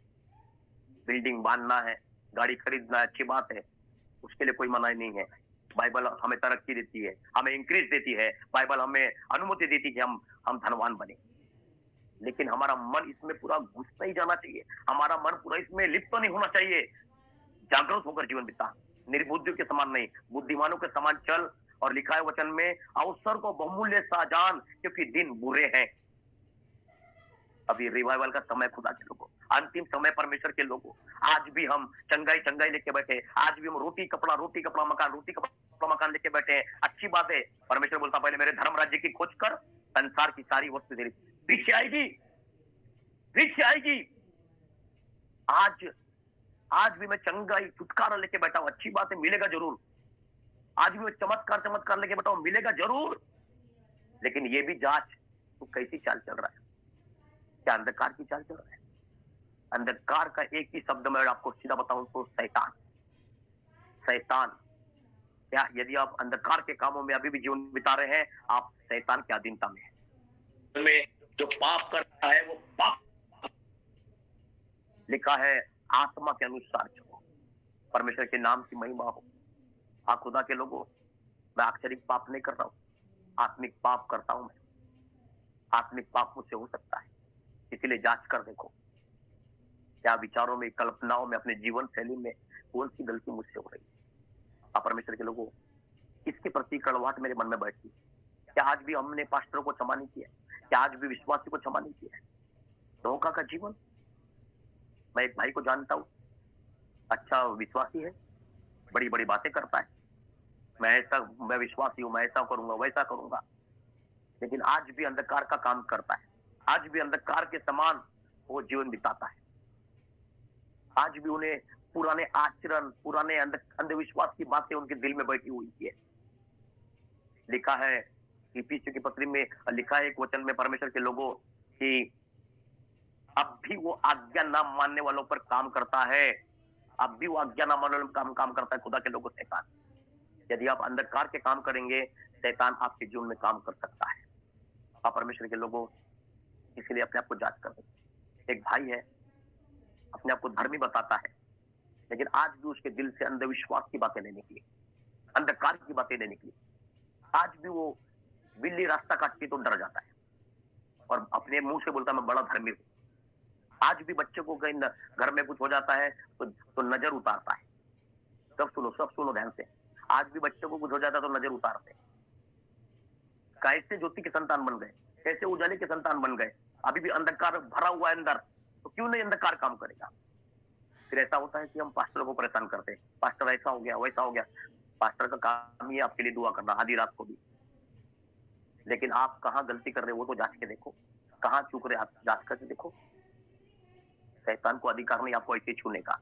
बिल्डिंग बांधना है, गाड़ी खरीदना है, अच्छी बात है, उसके लिए कोई मनाही नहीं है। बाइबल हमें तरक्की देती है, हमें इंक्रीज देती है, बाइबल हमें अनुमति देती है कि हम धनवान बने। लेकिन हमारा मन इसमें पूरा घुस नहीं जाना चाहिए, हमारा मन पूरा इसमें लिप्त नहीं होना चाहिए। जागरूक होकर जीवन बिता, निर्बुद्धियों के समान नहीं, बुद्धिमानों के समान चल। और लिखा है वचन में, अवसर को बहुमूल्य सा जान, क्योंकि दिन बुरे हैं। अभी रिवाइवल का समय खुदा के लोगों, अंतिम समय परमेश्वर के लोगों। आज भी हम चंगाई लेके बैठे, आज भी हम रोटी कपड़ा मकान लेके बैठे हैं। अच्छी बात है, परमेश्वर बोलता पहले मेरे धर्म राज्य की खोज कर, संसार की सारी वस्तु तेरी पीछे आएगी। आज भी मैं चंगाई छुटकारा लेके बैठा हूं, अच्छी बात है, मिलेगा जरूर। आज भी मैं चमत्कार लेके बैठा हूं, मिलेगा जरूर। लेकिन ये भी जांच, तू कैसी चाल चल रहा है, क्या अंधकार की चाल चल रहा है? अंधकार का एक ही शब्द मैं आपको सीधा बताऊं तो शैतान। क्या यदि आप अंधकार के कामों में अभी भी जीवन बिता रहे हैं, आप शैतान की अधीनता में हैं। जो पाप कर रहा है वो पाप, लिखा है आत्मा के अनुसार चलो। परमेश्वर के नाम की महिमा हो। खुदा के लोगों, मैं अक्षरिक पाप नहीं कर रहा हूं, आत्मिक पाप करता हूं मैं। आत्मिक पाप मुझसे हो सकता है, इसलिए जांच कर देखो क्या विचारों में, कल्पनाओं में, अपने जीवन शैली में कौन सी गलती मुझसे हो रही है। परमेश्वर के लोगों, किसके प्रति कड़वाहट मेरे मन में बैठती है? क्या आज भी हमने पास्टरों को क्षमा नहीं किया? क्या आज भी विश्वासी को क्षमा नहीं किया? धोखा का जीवन। मैं एक भाई को जानता हूं, अच्छा विश्वासी है, बड़ी बड़ी बातें करता है, मैं विश्वासी हूं, मैं ऐसा करूंगा, वैसा करूंगा, लेकिन आज भी अंधकार का काम करता है। आज भी अंधकार के समान वो जीवन बिताता है। आज भी उन्हें पुराने आचरण, पुराने अंधविश्वास की बातें उनके दिल में बैठी हुई है। लिखा है इफिसियों की पत्री में लिखा है एक वचन में परमेश्वर के लोगों कि अब भी वो आज्ञा ना मानने वालों पर काम करता है, अब भी वो आज्ञा ना मानने वालों पर काम करता है खुदा के लोगों शैतान। यदि आप अंधकार के काम करेंगे, शैतान आपके जीवन में काम कर सकता है। आप परमेश्वर के लोगों इसलिए अपने आप को जांच कर दें। एक भाई है, अपने आप को धर्मी बताता है, लेकिन आज भी उसके दिल से अंधविश्वास की बातें नहीं निकली, अंधकार की बातें नहीं निकली। आज भी वो बिल्ली रास्ता काटती तो डर जाता है और अपने मुंह से बोलता मैं बड़ा धर्मी हूं। आज भी बच्चे को कहीं घर में कुछ हो जाता है तो नजर उतारता है। सब सुनो ध्यान से। आज भी बच्चे को कुछ हो जाता है तो नजर उतारते हैं। कैसे ज्योति के संतान बन गए, कैसे उजाले के संतान बन गए। अभी भी अंधकार भरा हुआ है अंदर, तो क्यों नहीं अंधकार काम करेगा। फिर ऐसा होता है कि हम पास्टर को परेशान करते हैं, पास्टर ऐसा हो गया वैसा हो गया। पास्टर का काम ही है आपके लिए दुआ करना आधी रात को भी। लेकिन आप कहाँ गलती कर रहे हो वो तो जांच के देखो, कहाँ चूक रहे आप जांच करके देखो। शैतान को अधिकार नहीं आपको ऐसे छूने का।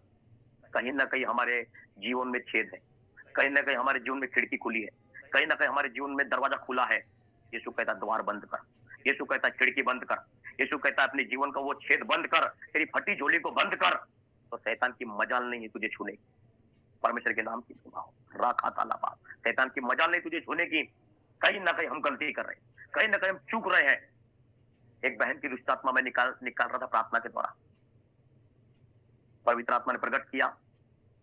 कहीं ना कहीं हमारे जीवन में छेद है, कहीं ना कहीं हमारे जीवन में खिड़की खुली है, कहीं ना कहीं हमारे जीवन में दरवाजा खुला है। यीशु कहता द्वार बंद कर, यीशु कहता खिड़की बंद कर, यीशु कहता अपने जीवन का वो छेद बंद कर, तेरी फटी झोली को बंद कर। तो शैतान की मजाल नहीं है तुझे छूने की। परमेश्वर के नाम की सुनाओ राखा ताला बाप। शैतान की मजाल नहीं तुझे छूने की। कहीं ना कहीं हम गलती कर रहे हैं, कहीं ना कहीं हम चूक रहे हैं। एक बहन की दुष्ट आत्मा में निकाल रहा था प्रार्थना के द्वारा। पवित्र आत्मा ने प्रकट किया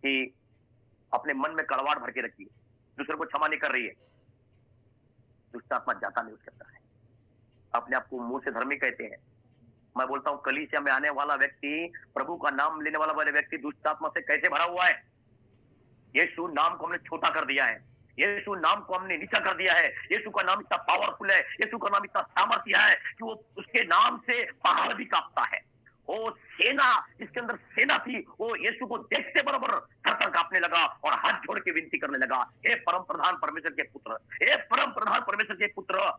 कि अपने मन में कड़वाहट भर के रखी है, दूसरे को क्षमा नहीं कर रही है। दुष्ट आत्मा जाता नहीं उसके अंदर है। अपने आप को मुंह से धर्मी कहते हैं। मैं बोलता हूं कलीसिया में आने वाला व्यक्ति, प्रभु का नाम लेने वाला व्यक्ति दुष्ट आत्मा से कैसे भरा हुआ है। यीशु नाम को हमने छोटा कर दिया है, यीशु नाम को हमने नीचा कर दिया है। यीशु का नाम इतना पावरफुल है, यीशु का नाम इतना सामर्थ्य है कि वो उसके नाम से पहाड़ भी कांपता है। वो सेना, जिसके अंदर सेना थी, वो यीशु को देखते बराबर थर-थर कांपने लगा और हाथ जोड़ के विनती करने लगा, हे परम प्रधान परमेश्वर के पुत्र, हे परम प्रधान परमेश्वर के पुत्र।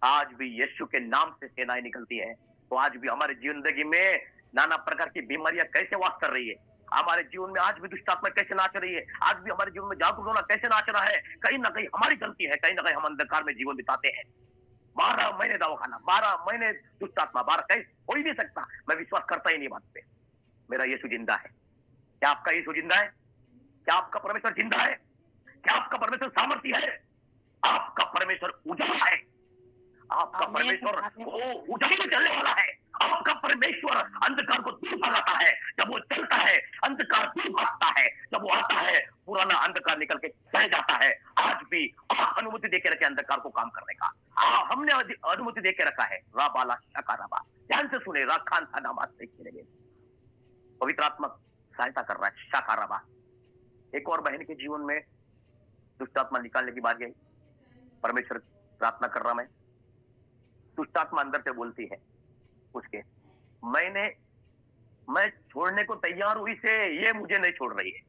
आज भी यीशु के नाम से सेनाएं निकलती है। तो आज भी हमारी जिंदगी में नाना प्रकार की बीमारियां कैसे वास कर रही है, हमारे जीवन में आज भी दुष्ट आत्मा कैसे नाच रही है, आज भी हमारे जीवन में जागरूक होना कैसे नाच रहा है। कहीं ना कहीं हमारी गलती है, कहीं ना कहीं हम अंधकार में जीवन बिताते हैं। 12 महीने दवाखाना, 12 महीने दुष्ट आत्मा, 12 कैसे हो ही नहीं सकता। मैं विश्वास करता ही नहीं बात पे। मेरा यीशु जिंदा है। क्या आपका यीशु जिंदा है? क्या आपका परमेश्वर जिंदा है? क्या आपका परमेश्वर सामर्थ्य है? आपका परमेश्वर उजाला है, आपका परमेश्वर वो उजाले में चलने वाला है। आपका परमेश्वर अंधकार को दूर भगाता है। जब वो चलता है अंधकार दूर भागता है, जब वो आता है पुराना अंधकार निकल के चले जाता है। आज भी अनुमति देके रखे अंधकार को काम करने का। हमने अनुमति देके रखा है। राबाला शकाराबा, ध्यान से सुने, राखान था नामाज से पवित्र आत्मा सहायता कर रहा है। शकाराबा, एक और बहन के जीवन में दुष्ट आत्मा निकालने की बात आई। परमेश्वर प्रार्थना कर रहा मैं, दुष्ट आत्मा अंदर से बोलती है उसके, मैं छोड़ने को तैयार हुई से ये मुझे नहीं छोड़ रही है।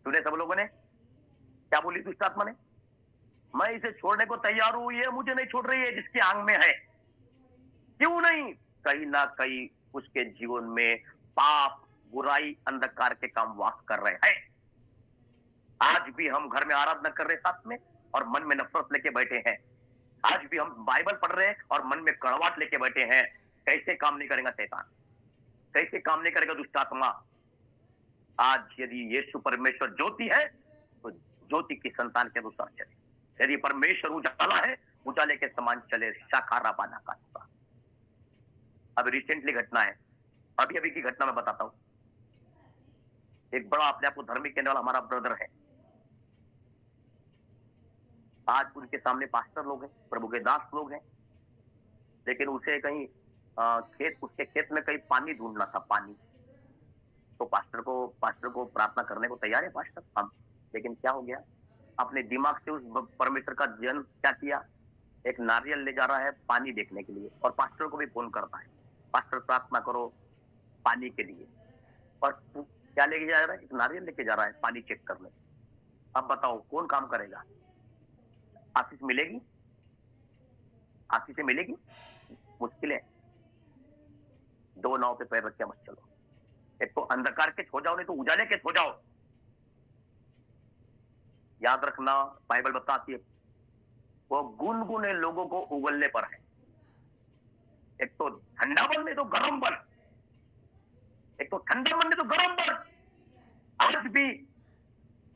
तूने सब लोगों ने क्या बोली दुष्ट आत्मा ने? मैं इसे छोड़ने को तैयार हूं, ये मुझे नहीं छोड़ रही है। जिसके आंग में है, क्यों नहीं? कहीं ना कहीं उसके जीवन में पाप, बुराई, अंधकार के काम वास कर रहे हैं। आज भी हम घर में आराधना कर रहे साथ में और मन में नफरत लेके बैठे हैं। आज भी हम बाइबल पढ़ रहे हैं और मन में कड़वाहट लेके बैठे हैं। कैसे काम नहीं करेगा शैतान? कैसे काम नहीं करेगा दुष्ट आत्मा? आज यदि यीशु परमेश्वर ज्योति है तो ज्योति की संतान के अनुसार चले। यदि परमेश्वर उजाला है, उजाले के समान चले। शाखारा बाना का अब रिसेंटली घटना है, अभी की घटना मैं बताता हूं। एक बड़ा अपने आप को धार्मिक कहने वाला हमारा ब्रदर है। आज उनके सामने पास्टर लोग हैं, प्रभु के दास लोग हैं, लेकिन उसे कहीं उसके खेत में कहीं पानी ढूंढना था, पानी। तो पास्टर को प्रार्थना करने को तैयार है पास्टर हम, लेकिन क्या हो गया, अपने दिमाग से उस परमेश्वर का जन क्या किया, एक नारियल ले जा रहा है पानी देखने के लिए और पास्टर को भी फोन करता है, पास्टर प्रार्थना करो पानी के लिए। और क्या लेके जा रहा है? एक नारियल लेके जा रहा है पानी चेक करने। अब बताओ कौन काम करेगा? आशीष मिलेगी? आशीष से मिलेगी? मुश्किल है। दो नाव पे पैर रख के मत चलो। एक तो अंधकार के छो जाओ, नहीं तो उजाले के छो जाओ। याद रखना, बाइबल बताती है वो गुनगुने लोगों को उगलने पर है। एक तो ठंडा बन नहीं तो गर्म बन, एक तो ठंडा बन नहीं तो गर्म बन। आज भी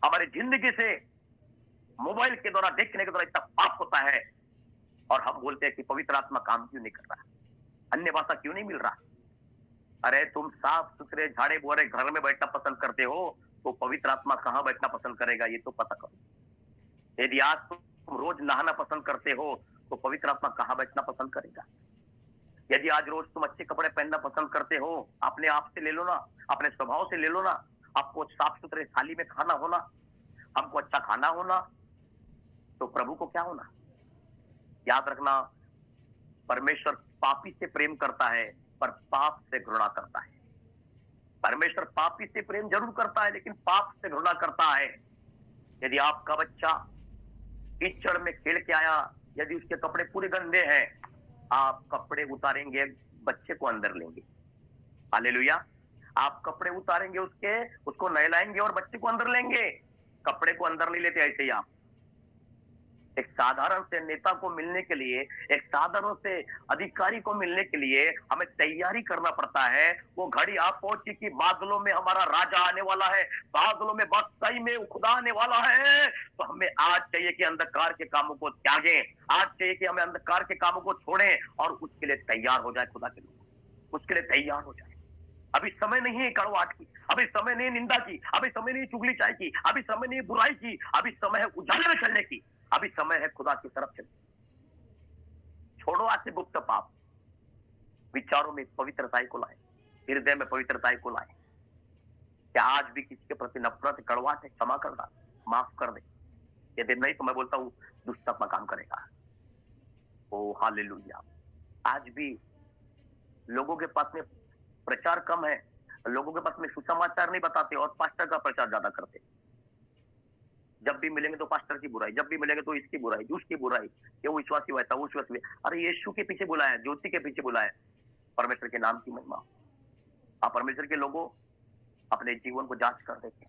हमारी जिंदगी से मोबाइल के द्वारा, देखने के द्वारा इतना पाप होता है और हम बोलते हैं कि पवित्र आत्मा काम क्यों नहीं कर रहा, अन्य भाषा क्यों नहीं मिल रहा। अरे तुम साफ सुथरे झाड़े बोरे घर में बैठना पसंद करते हो तो पवित्र आत्मा कहां बैठना पसंद करेगा, ये तो पता करो। यदि आज तुम रोज नहाना पसंद करते हो तो पवित्र आत्मा कहां बैठना पसंद करेगा। यदि आज रोज तुम अच्छे कपड़े पहनना पसंद करते हो, अपने आप से ले लो ना, अपने स्वभाव से ले लो ना, आपको साफ सुथरे थाली में खाना होना, हमको अच्छा खाना होना, तो प्रभु को क्या होना। याद रखना, परमेश्वर पापी से प्रेम करता है पर पाप से घृणा करता है। परमेश्वर पापी से प्रेम जरूर करता है लेकिन पाप से घृणा करता है। यदि आपका बच्चा कीचड़ में खेल के आया, यदि उसके कपड़े पूरे गंदे हैं, आप कपड़े उतारेंगे, बच्चे को अंदर लेंगे। हालेलुया। आप कपड़े उतारेंगे उसके, उसको नहलाएंगे और बच्चे को अंदर लेंगे। कपड़े को अंदर नहीं लेते ऐसे ही आप। एक साधारण से नेता को मिलने के लिए, एक साधारण से अधिकारी को मिलने के लिए हमें तैयारी करना पड़ता है। वो घड़ी आप पहुंची कि बादलों में हमारा राजा आने वाला है, बादलों में बादशाही में खुदा आने वाला है। तो हमें आज चाहिए कि अंधकार के कामों को त्यागें, आज चाहिए कि हमें अंधकार के कामों को छोड़ें और उसके लिए तैयार हो जाए। खुदा के लोग उसके लिए तैयार हो जाए। अभी समय नहीं है कड़वाहट की, अभी समय नहीं निंदा की, अभी समय नहीं चुगली चाय की, अभी समय नहीं बुराई की, अभी समय है उजाले में चलने की, अभी समय है खुदा की तरफ चलने। छोड़ो आज से गुप्त पाप, विचारों में पवित्रता को लाए, हृदय में पवित्रता को लाए। क्या आज भी किसी के प्रति नफरत कड़वाहट है, क्षमा कर दे, माफ कर दे। यदि नहीं तो मैं बोलता हूं दुष्ट आत्मा काम करेगा। ओ हालेलुया। आज भी लोगों के पास में प्रचार कम है, लोगों के पास में सुसमाचार नहीं बताते और पास्टर का प्रचार ज्यादा करते। जब भी मिलेंगे तो पास्टर की बुराई, जब भी मिलेंगे तो इसकी बुराई, उसकी बुराई, ये वो विश्वासी हुआ था, वो विश्वासी। अरे यीशु के पीछे बुलाया, ज्योति के पीछे बुलाया, परमेश्वर के नाम की महिमा। आप परमेश्वर के लोगों अपने जीवन को जांच कर देखें,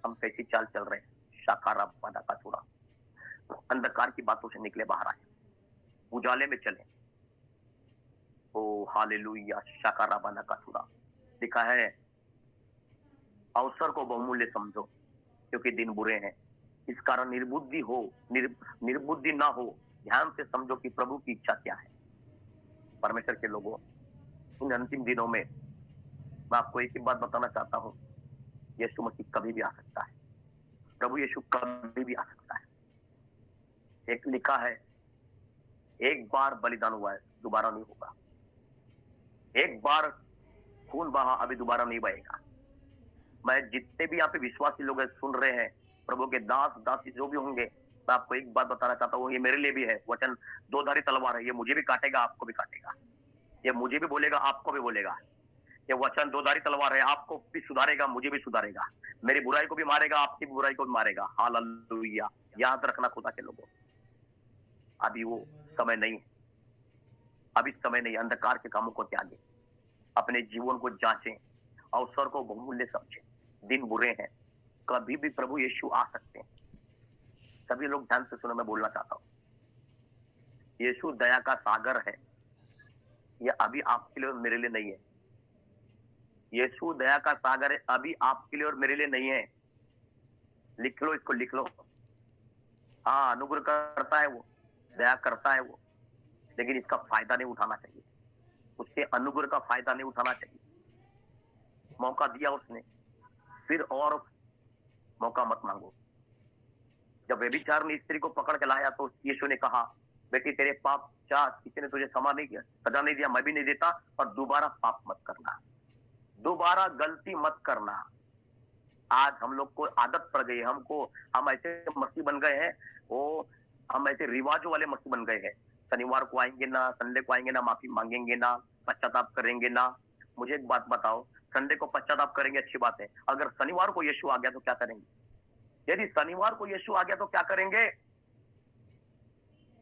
हम कैसी चाल चल रहे हैं। शाकारा बाधा का छोड़ा, अंधकार की बातों से निकले, बाहर आए, उजाले में चले। ओ हालेलुया। शाकारा बाधा का छोड़ा लिखा है, अवसर को बहुमूल्य समझो क्योंकि दिन बुरे हैं। इस कारण निर्बुद्धि हो, निर्बुद्धि ना हो, ध्यान से समझो कि प्रभु की इच्छा क्या है। परमेश्वर के लोगों, इन अंतिम दिनों में मैं आपको एक ही बात बताना चाहता हूं, यीशु मसीह कभी भी आ सकता है, प्रभु यीशु कभी भी आ सकता है। एक लिखा है, एक बार बलिदान हुआ है, दोबारा नहीं होगा। एक बार खून बहा, अभी दोबारा नहीं बहेगा। मैं जितने भी यहाँ पे विश्वासी लोग सुन रहे हैं, प्रभु के दास दासी जो भी होंगे, मैं आपको एक बात बताना चाहता हूँ, ये मेरे लिए भी है। वचन दो-धारी तलवार है, ये मुझे भी काटेगा, आपको भी काटेगा। ये मुझे भी बोलेगा, आपको भी बोलेगा। ये वचन दो-धारी तलवार है, आपको भी सुधारेगा, मुझे भी सुधारेगा। मेरी बुराई को भी मारेगा, आपकी बुराई को भी मारेगा। हालेलुया। याद रखना खुदा के लोगों, अभी वो समय नहीं है, अभी समय नहीं। अंधकार के कामों को त्यागे, अपने जीवन को जांचें, अवसर को बहुमूल्य समझें। दिन बुरे हैं, कभी भी प्रभु यीशु आ सकते हैं। सभी लोग ध्यान से सुनो, मैं बोलना चाहता हूँ, यीशु दया का सागर है। यह अभी आपके लिए और मेरे लिए नहीं है। यीशु दया का सागर है, अभी आपके लिए और मेरे लिए नहीं है। लिख लो, इसको लिख लो। हाँ, अनुग्रह करता है वो, दया करता है वो, लेकिन इसका फायदा नहीं उठाना चाहिए। उसके अनुग्रह का फायदा नहीं उठाना चाहिए। मौका दिया उसने, फिर और मौका मत मांगो। जब व्यभिचार ने स्त्री को पकड़ के लाया तो यीशु ने कहा, बेटी तेरे पाप जा, किसी ने तुझे क्षमा नहीं किया, सजा नहीं दिया, मैं भी नहीं देता, और दोबारा पाप मत करना, दोबारा गलती मत करना। आज हम लोग को आदत पड़ गई है, हम ऐसे मसीह बन गए हैं, वो हम ऐसे रिवाजों वाले मसीह बन गए हैं। शनिवार को आएंगे ना, संडे को आएंगे ना, माफी मांगेंगे ना, पश्चाताप करेंगे ना। मुझे एक बात बताओ, संडे को पश्चाताप करेंगे, अच्छी बात है। अगर शनिवार को यीशु आ गया तो क्या करेंगे? यदि शनिवार को यीशु आ गया तो क्या करेंगे?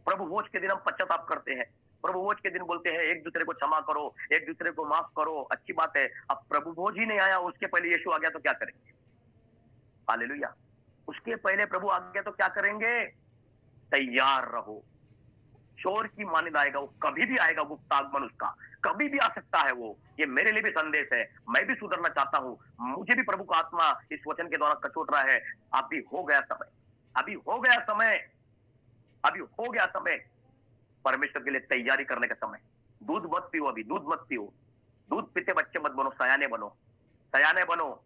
प्रभु भोज के दिन हम पश्चाताप करते हैं, प्रभु भोज के दिन बोलते हैं एक दूसरे को क्षमा करो, एक दूसरे को माफ करो, अच्छी बात है। अब प्रभु भोज ही नहीं आया, उसके पहले यीशु आ गया तो क्या करेंगे? हालेलुया। उसके पहले प्रभु आ गया तो क्या करेंगे? तैयार रहो। चोर की मानिंद आएगा, वो कभी भी आएगा, गुप्त आगमन उसका कभी भी आ सकता है। वो ये मेरे लिए भी संदेश है, मैं भी सुधरना चाहता हूँ, मुझे भी प्रभु का आत्मा इस वचन के द्वारा कचोट रहा है। अभी हो गया समय, अभी हो गया समय, अभी हो गया समय परमेश्वर के लिए तैयारी करने का समय। दूध मत पियो, अभी दूध मत पियो, दूध पीते बच्चे मत बनो, सयाने बनो, सयाने बनो।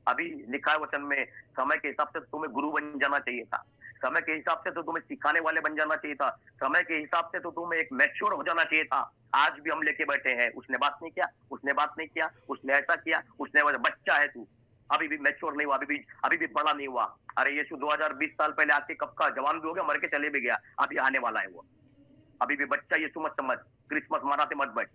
अभी लिखा है वचन में, समय के हिसाब से तुम्हें गुरु बन जाना चाहिए था, समय के हिसाब से तो तुम्हें सिखाने वाले बन जाना चाहिए था, समय के हिसाब से तो तुम्हें एक मैच्योर हो जाना चाहिए था। आज भी हम लेके बैठे हैं, उसने बात नहीं किया, उसने बात नहीं किया, उसने ऐसा किया, उसने बच्चा है तू, अभी भी मैच्योर नहीं हुआ, अभी भी बड़ा नहीं हुआ। अरे यीशु 2020 साल पहले आके कब का जवान भी हो गया, मर के चले भी गया, अभी आने वाला है वो, अभी भी बच्चा यीशु मत समझ। क्रिसमस मनाते मत बैठ,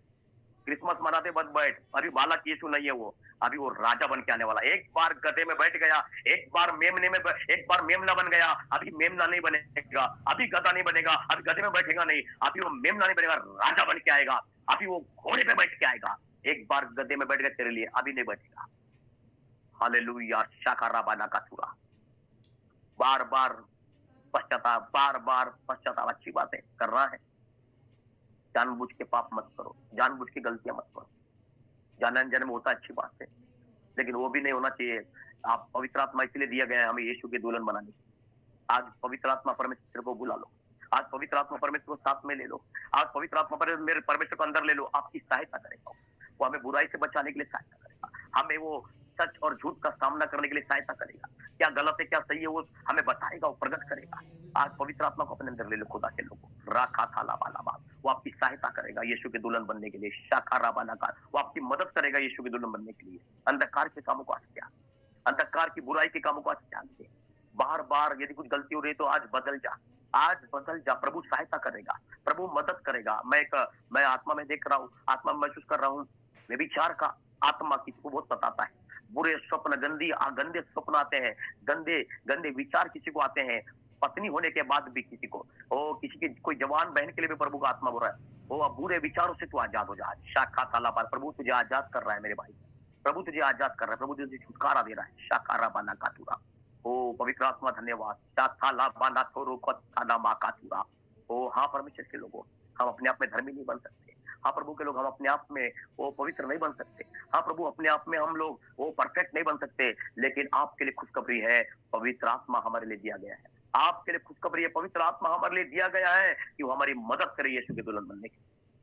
क्रिसमस मनाते मत बैठ, अभी बालक यीशु नहीं है वो, अभी वो राजा बन के आने वाला। एक बार गधे में बैठ गया, एक बार मेमने में, एक बार मेमना बन गया, अभी मेमना नहीं बनेगा, अभी गधा नहीं बनेगा, अभी गधे में बैठेगा नहीं, अभी वो मेमना नहीं बनेगा, राजा बन के आएगा, अभी वो घोड़े पे बैठ के आएगा। एक बार गधे में बैठ गया तेरे लिए, अभी नहीं बैठेगा। हालेलुया, शाकारा बाना का चूरा। बार बार पश्चाताप, बार बार पश्चाताप अच्छी बात है, कर रहा है, जानबूझ के पाप मत करो, जानबूझ के गलतियां मत करो, जान अनजाने में होता अच्छी बात है, लेकिन वो भी नहीं होना चाहिए। आप पवित्र आत्मा इसलिए दिया गया है हमें यीशु के दुल्हन बनाने। आज पवित्र आत्मा परमेश्वर को बुला लो, आज पवित्र आत्मा परमेश्वर को साथ में ले लो, आज पवित्र आत्मा मेरे परमेश्वर को अंदर ले लो, आपकी सहायता करेगा। वो हमें बुराई से बचाने के लिए सहायता करेगा, हमें वो सच और झूठ का सामना करने के लिए सहायता करेगा, क्या गलत है क्या सही है वो हमें बताएगा, वो प्रकट करेगा। आज पवित्र आत्मा को अपने अंदर ले लो, खुदा के लोगों, राखा था लाबा, वो आपकी सहायता करेगा यीशु के दुल्हन बनने के लिए। शाखा राबाना का, वो आपकी मदद करेगा यीशु के दुल्हन बनने के लिए। अंधकार के कामों को आज त्याग, अंधकार की बुराई के कामों को आज त्याग दे। बार बार यदि कुछ गलती हो रही है तो आज बदल जा, आज बदल जा, प्रभु सहायता करेगा, प्रभु मदद करेगा। मैं आत्मा में देख रहा हूँ, आत्मा में महसूस कर रहा हूँ, व्यभिचार का आत्मा किसी को बहुत सताता है, बुरे स्वप्न, गंदे स्वप्न आते हैं, गंदे विचार किसी को आते हैं, पत्नी होने के बाद भी किसी को, किसी की कोई जवान बहन के लिए भी प्रभु का आत्मा बोल रहा है, अब बुरे विचारों से तू आजाद हो जा। शाखा ताला, प्रभु तुझे आजाद कर रहा है मेरे भाई, प्रभु तुझे आजाद कर रहा है, प्रभु तुझे छुटकारा दे रहा है। शाकारा बाना कातुरा, ओ पवित्र आत्मा धन्यवाद। शाखाला बाना थोरो कथाना मा कातुरा। ओ हाँ परमेश्वर के लोगों, हम अपने आप में धर्मी नहीं बन सकते, हाँ प्रभु के लोग हम अपने आप में वो पवित्र नहीं बन सकते, हाँ प्रभु अपने आप में हम लोग वो परफेक्ट नहीं बन सकते, लेकिन आपके लिए खुशखबरी है, पवित्र आत्मा हमारे लिए दिया गया है। आपके लिए खुशखबरी है, पवित्र आत्मा हमारे लिए दिया गया है कि वो हमारी मदद करे यीशु के दुल्हन बनने की।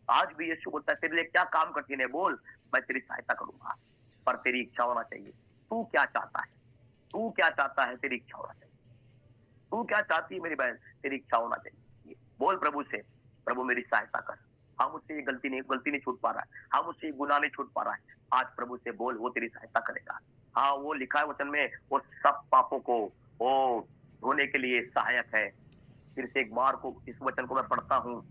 आज भी यीशु बोलता है तेरे लिए क्या काम कठिन है, बोल मैं तेरी सहायता करूंगा, पर तेरी इच्छा होना चाहिए। तू क्या चाहता है, तू क्या चाहता है, तेरी इच्छा होना चाहिए। तू क्या चाहती है मेरी बहन, तेरी इच्छा होना चाहिए। बोल प्रभु से, प्रभु मेरी सहायता कर, हाँ मुझसे ये गलती नहीं छूट पा रहा है, हाँ मुझसे ये गुनाह नहीं छूट पा रहा है। आज प्रभु से बोल, वो तेरी सहायता करेगा। हाँ वो लिखा है वचन में, वो सब पापों को वो धोने के लिए सहायक है। फिर से एक बार को इस वचन को मैं पढ़ता हूँ,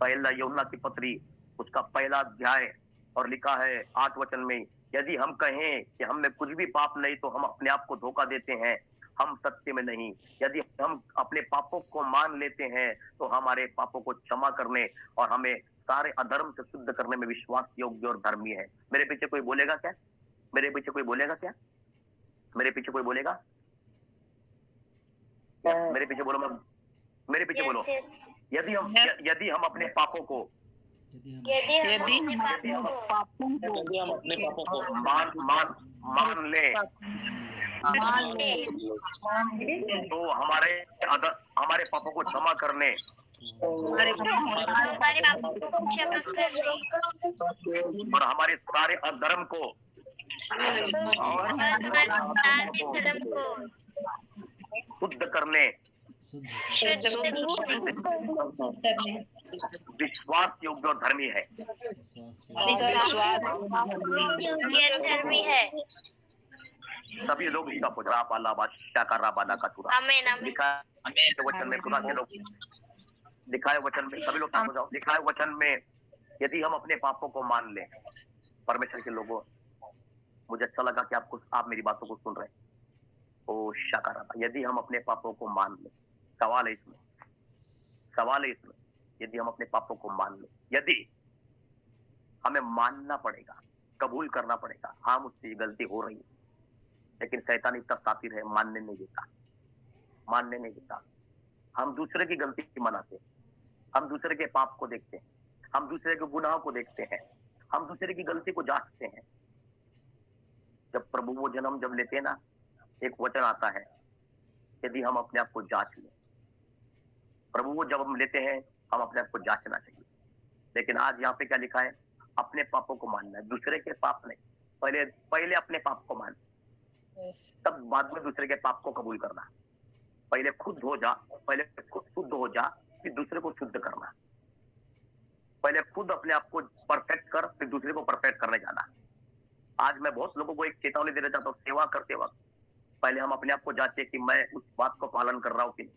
पहला यूहन्ना की पत्री उसका पहला अध्याय, और लिखा है 8 वचन में, यदि हम कहें कि हम में कुछ भी पाप नहीं तो हम अपने आप को धोखा देते हैं, हम सत्य में नहीं। यदि हम अपने पापों को मान लेते हैं तो हमारे पापों को क्षमा करने और हमें सारे अधर्म से शुद्ध करने में विश्वास योग्य और धर्मी है। मेरे पीछे कोई बोलेगा क्या, मेरे पीछे कोई बोलेगा क्या, मेरे पीछे कोई बोलेगा, मेरे पीछे बोलो, मैं मेरे पीछे बोलो। यदि हम अपने पापों को मान ले तो हमारे पापों को क्षमा करने और हमारे सारे अधर्म को शुद्ध करने विश्वास योग्य और धर्मी है। सभी लोग इसका पुजरा पाला बादशाह का राबाना का चूरा लिखा है वचन में, खुदा के लोग लिखा है वचन में, सभी लोग हो जाओ, लिखा है वचन में, यदि हम अपने पापों को मान लें। परमेश्वर के लोगों, मुझे अच्छा लगा कि आप मेरी बातों को सुन रहे हैं। ओ शाकारा, यदि हम अपने पापों को मान लें, सवाल है इसमें, यदि हम अपने पापों को मान लें, यदि हमें मानना पड़ेगा, कबूल करना पड़ेगा, हाँ मुझसे ये गलती हो रही है, लेकिन शैतान इतना शातिर है, मानने नहीं देता। हम दूसरे की गलती मनाते हैं, हम दूसरे के पाप को देखते हैं, हम दूसरे के गुनाह को देखते हैं, हम दूसरे की गलती को जांचते हैं। जब प्रभु वो जन्म जब लेते हैं ना, एक वचन आता है, यदि हम अपने आप को जांच लें, प्रभु वो जब हम लेते हैं, हम अपने आप को जांचना चाहिए। लेकिन आज यहाँ पे क्या लिखा है? अपने पापों को मानना है, दूसरे के पाप नहीं। पहले पहले अपने पाप को मान, तब बाद में दूसरे के पाप को कबूल करना। पहले खुद हो जा, पहले खुद शुद्ध हो जा, फिर दूसरे को शुद्ध करना। पहले खुद अपने आप को परफेक्ट कर, फिर दूसरे को परफेक्ट करने जाना। आज मैं बहुत लोगों को एक चेतावनी देना चाहता हूँ, सेवा करते वक्त पहले हम अपने आप को जांचे कि मैं उस बात को पालन कर रहा हूँ कि नहीं,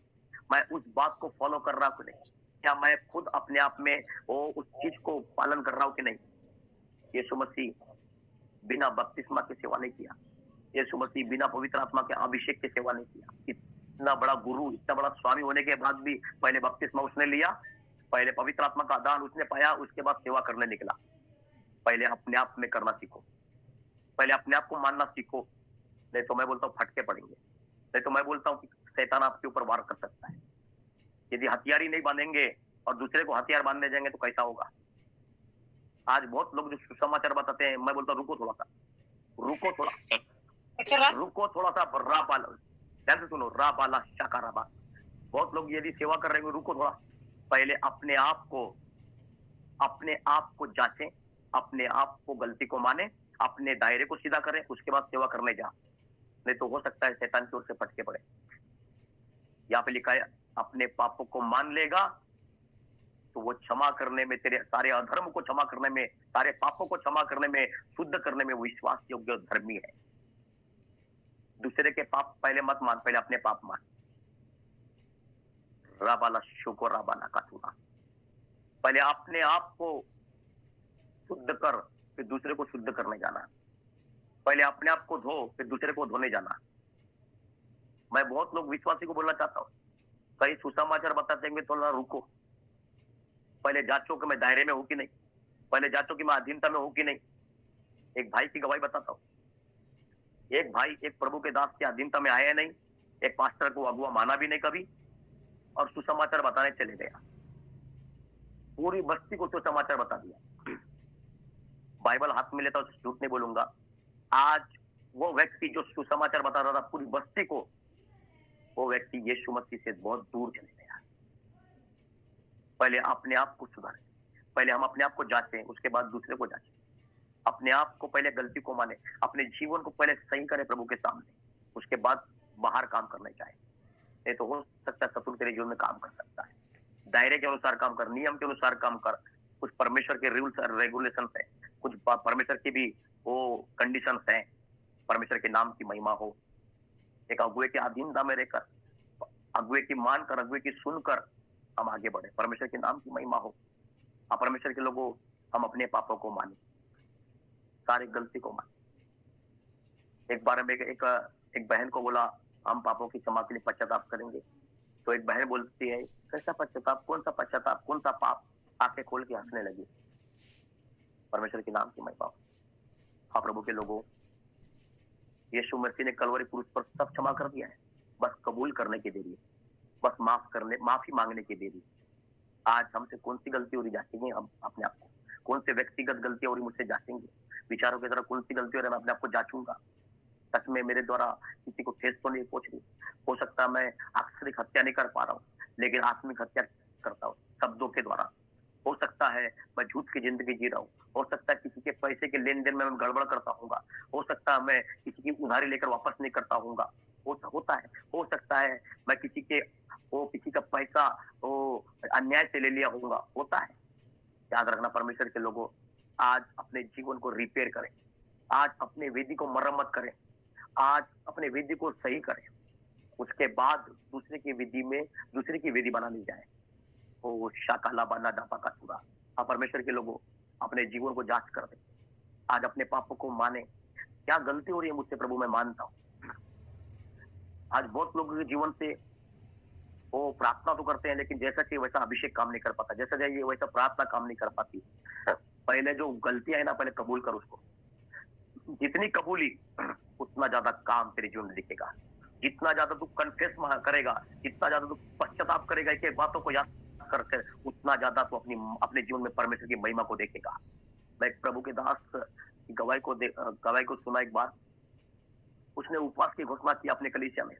मैं उस बात को फॉलो कर रहा हूँ कि नहीं, क्या मैं खुद अपने आप में वो उस चीज को पालन कर रहा हूँ कि नहीं। यीशु मसीह बिना बपतिस्मा के सेवा नहीं किया, यीशु मसीह बिना पवित्र आत्मा के अभिषेक की सेवा नहीं किया। इतना बड़ा गुरु, इतना बड़ा स्वामी होने के बाद भी पहले बपतिस्मा उसने लिया, पहले पवित्र आत्मा का दान उसने पाया, उसके बाद सेवा करने निकला। पहले अपने आप में करना सीखो, पहले अपने आप को मानना सीखो, नहीं तो मैं बोलता हूँ फटके पड़ेंगे। नहीं तो मैं बोलता हूँ कि शैतान आपके ऊपर वार कर सकता है। यदि हथियार ही नहीं बांधेंगे और दूसरे को हथियार बांधने जाएंगे तो कैसा होगा। आज बहुत लोग जो सुसमाचार बताते हैं, मैं बोलता हूँ रुको थोड़ा सा, रुको थोड़ा, रुको थोड़ा सा, राबाला, ध्यान से सुनो, राबाला शाकाराबा। बहुत लोग यदि सेवा कर रहे हैं, रुको थोड़ा, पहले अपने आप को जांचें, अपने आप को गलती को माने, अपने दायरे को सीधा करें, उसके बाद सेवा करने जा। नहीं तो हो सकता है शैतान की ओर से फटके पड़े। यहाँ पे लिखा है अपने पापों को मान लेगा तो वो क्षमा करने में, तेरे सारे अधर्म को क्षमा करने में, सारे पापों को क्षमा करने में, शुद्ध करने में विश्वास योग्य धर्मी है। दूसरे के पाप पहले मत मान, पहले अपने पाप मान। राबाला शुको राबाला काटूना, पहले अपने आप को शुद्ध कर, फिर दूसरे को शुद्ध करने जाना। पहले अपने आप को धो, फिर दूसरे को धोने जाना। मैं बहुत लोग विश्वासी को बोलना चाहता हूँ, कई सुसमाचार बताते हैं तो रुको, पहले जांचो कि मैं दायरे में हूं कि नहीं, पहले जांचो कि मैं अधीनता में हूं कि नहीं। एक भाई की गवाही बताता हूँ, एक भाई एक प्रभु के दास के अधीनता में आया नहीं, एक पास्टर को अगुआ माना भी नहीं कभी, और सुसमाचार बताने चले गया, पूरी बस्ती को सुसमाचार बता दिया। बाइबल हाथ में लेता हूं, झूठ नहीं बोलूंगा। आज वो व्यक्ति जो सुसमाचार बता रहा था पूरी बस्ती को, वो व्यक्ति यीशु मसीह से बहुत दूर चले गया। पहले अपने आप को सुधारें, पहले हम अपने आप को जांचें, उसके बाद दूसरे को जांचें। अपने आप को पहले गलती को माने, अपने जीवन को पहले सही करें प्रभु के सामने, उसके बाद बाहर काम करना चाहे। नहीं तो हो सकता है शत्रु तेरे जीवन में काम कर सकता है। दायरे के अनुसार काम कर, नियम के अनुसार काम कर। कुछ परमेश्वर के रूल्स और रेगुलेशन है, कुछ परमेश्वर की भी वो कंडीशन है। परमेश्वर के नाम की महिमा हो। एक अगुए के अधीनता में रहकर, अगुए की मानकर, अगुए की सुनकर हम आगे बढ़े, परमेश्वर के नाम की महिमा हो। परमेश्वर के लोगों, हम अपने पापों को माने, सारी गलती को माने। एक बार में एक बहन को बोला हम पापों की क्षमा के लिए पश्चाताप करेंगे, तो एक बहन बोलती है कैसा पश्चाताप, कौन सा पश्चाताप, कौन सा पाप। आंखें खोल के हंसने लगी। परमेश्वर के नाम की महिमा हो। हाँ प्रभु के लोगों, यीशु मसीह ने कलवरी क्रूस पर सब क्षमा कर दिया है, बस कबूल करने की देरी है, बस माफी मांगने की देरी। आज हमसे कौन सी गलती हो रही जांचेंगे हम अपने आप को, कौन से व्यक्तिगत गलती हो रही मुझसे जांचेंगे, विचारों की तरह कौन सी गलती हो रही मैं अपने आप को जांचूंगा। सच में मेरे द्वारा किसी को ठेस तो नहीं पहुंच रही। हो सकता है मैं आक्षरिक हत्या नहीं कर पा रहा हूँ, लेकिन आत्मिक हत्या करता हूँ शब्दों के द्वारा। हो सकता है मैं झूठ की जिंदगी जी रहा हूँ, हो सकता है किसी के पैसे के लेन देन में मैं गड़बड़ करता हूँगा, हो सकता है मैं किसी की उधारी लेकर वापस नहीं करता हूँगा, होता है। हो सकता है मैं किसी का पैसा अन्याय से ले लिया होगा, होता है। याद रखना परमेश्वर के लोगों, आज अपने जीवन को रिपेयर करें, आज अपने वेदी को मरम्मत करें, आज अपने वेदी को सही करें, उसके बाद दूसरे की वेदी बना ली जाए। ओ शाकाला बना डापा का चूड़ा। हाँ परमेश्वर के लोगों, अपने जीवन को जांच कर दे, आज अपने पापों को माने। क्या गलती हो रही है मुझसे प्रभु, मैं मानता हूँ। आज बहुत लोगों के जीवन से वो प्रार्थना तो करते हैं, लेकिन जैसा कि वैसा अभिषेक काम नहीं कर पाता, जैसा चाहिए वैसा प्रार्थना काम नहीं कर पाती। पहले जो गलतियां है ना, पहले कबूल कर उसको। जितनी कबूली उतना ज्यादा काम तेरे जीवन में दिखेगा, जितना ज्यादा तू कन्फेस करेगा, जितना ज्यादा तू पश्चाताप करेगा एक बातों को याद करके, उतना ज्यादा तू अपने जीवन में परमेश्वर की महिमा को देखेगा। मैं एक प्रभु के दास की गवाही को सुना एक बार। उसने उपवास की घोषणा की अपने कलीसिया में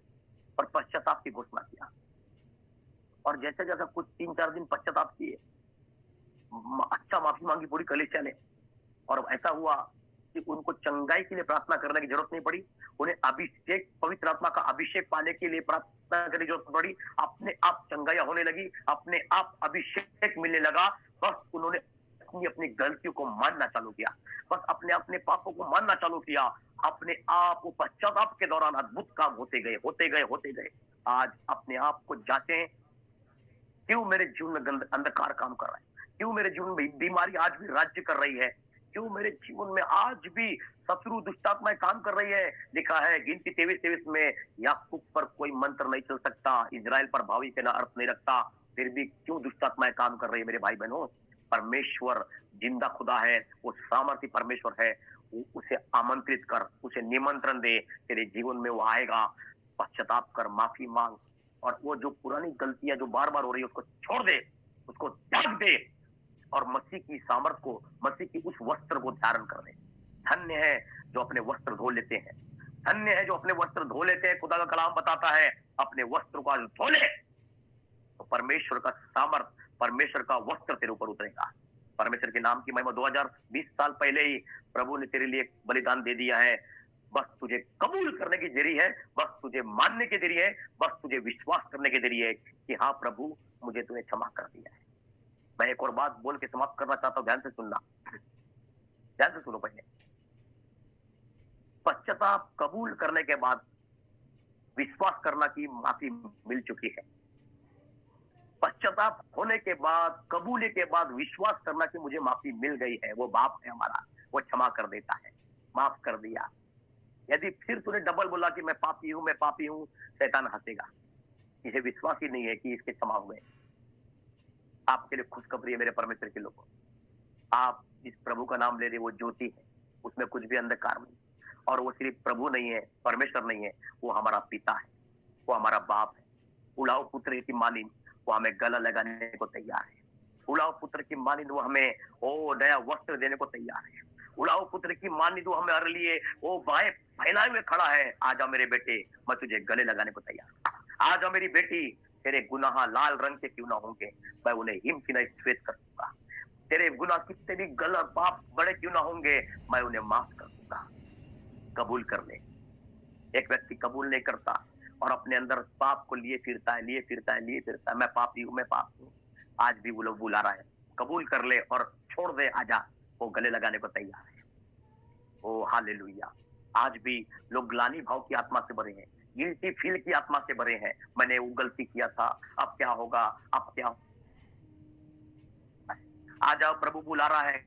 और पश्चाताप की घोषणा किया, और जैसे जैसा कुछ 3-4 दिन पश्चाताप किए, अच्छा माफी मांगी पूरी कलीसिया ने, और ऐसा हुआ कि उनको चंगाई के लिए प्रार्थना करने की जरूरत नहीं पड़ी, उन्हें अभिषेक, पवित्र आत्मा का अभिषेक पाने के लिए प्रार्थना करने की जरूरत पड़ी। अपने आप चंगाइयां होने लगी, अपने आप अभिषेक मिलने लगा। बस उन्होंने अपनी गलतियों को मानना चालू किया, बस अपने पापों को मानना चालू किया। अपने आप को पश्चाताप के दौरान अद्भुत काम होते गए। आज अपने आप को जांचें, क्यों मेरे जीवन में अंधकार काम कर रहा है, क्यों मेरे जीवन में बीमारी आज भी राज्य कर रही है, क्यों मेरे जीवन में आज भी शत्रु दुष्टात्माएं काम कर रही है। लिखा है गिनती 23 में, याकूब पर कोई मंत्र नहीं चल सकता, इजराइल पर भावी के ना अर्थ नहीं रखता, फिर भी क्यों दुष्टात्माएं काम कर रही है। मेरे भाई बहनों, परमेश्वर जिंदा खुदा है, वो सामर्थ्य परमेश्वर है। उसे आमंत्रित कर, उसे निमंत्रण दे, तेरे जीवन में वो आएगा। पश्चाताप कर, माफी मांग, और वो जो पुरानी गलतियां जो बार बार हो रही है उसको छोड़ दे, उसको त्याग दे, और मसीह की सामर्थ को, मसीह की उस वस्त्र को धारण कर ले। धन्य है जो अपने वस्त्र धो लेते हैं, धन्य है जो अपने वस्त्र धो लेते हैं। खुदा का कलाम बताता है अपने वस्त्र को धो ले तो परमेश्वर का सामर्थ, परमेश्वर का वस्त्र तेरे ऊपर उतरेगा। परमेश्वर के नाम की महिमा। 2020 साल पहले ही प्रभु ने तेरे लिए बलिदान दे दिया है। बस तुझे कबूल करने की देरी है, बस तुझे मानने की देरी है, बस तुझे विश्वास करने की देरी है कि हाँ प्रभु, मुझे तूने क्षमा कर दिया है। मैं एक और बात बोल के समाप्त करना चाहता हूं, ध्यान से सुनना, ध्यान से सुनो। पहले पश्चाताप कबूल करने के बाद विश्वास करना की माफी मिल चुकी है। पश्चाताप होने के बाद, कबूले के बाद विश्वास करना कि मुझे माफी मिल गई है। वो बाप है हमारा, वो क्षमा कर देता है, माफ कर दिया। यदि फिर तूने डबल बोला कि मैं पापी हूं, मैं पापी हूं, शैतान हंसेगा। इसे विश्वास ही नहीं है कि इसके क्षमा हुए। आपके लिए खुशखबरी है मेरे परमेश्वर के लोगों, आप जिस प्रभु का नाम ले रहे वो ज्योति है, उसमें कुछ भी अंधकार नहीं। और वो सिर्फ प्रभु नहीं है, परमेश्वर नहीं है, वो हमारा पिता है, वो हमारा बाप है। उड़ाऊ पुत्र की मालिन, वो हमें गला लगाने को तैयार है। उड़ाऊ पुत्र की मालिन, वो हमें नया वस्त्र देने को तैयार है। उड़ाऊ पुत्र की मालिन, वो हमें हर लिए वो बाएं फैलाए हुए खड़ा है। आजा मेरे बेटे, मैं तुझे गले लगाने को तैयार। आजा मेरी बेटी, तेरे गुनाह लाल रंग के क्यों ना होंगे, मैं उन्हें हिम की नहीं श्वेत कर दूंगा। तेरे गुनाह कितने भी गलत पाप बड़े क्यों ना होंगे, मैं उन्हें माफ कर दूंगा। कबूल कर ले। एक व्यक्ति कबूल नहीं करता और अपने अंदर पाप को लिए फिरता है। मैं पापी हूं, मैं पापी हूँ। आज भी वो लोग बुला रहा है, कबूल कर ले और छोड़ दे। आजा, वो गले लगाने को तैयार है। ओ हालेलुया। आज भी लोग ग्लानि भाव की आत्मा से भरे हैं, गिल्टी फील की आत्मा से भरे हैं। मैंने वो गलती किया था, अब क्या होगा, अब क्या। आजा, प्रभु बुला रहा है।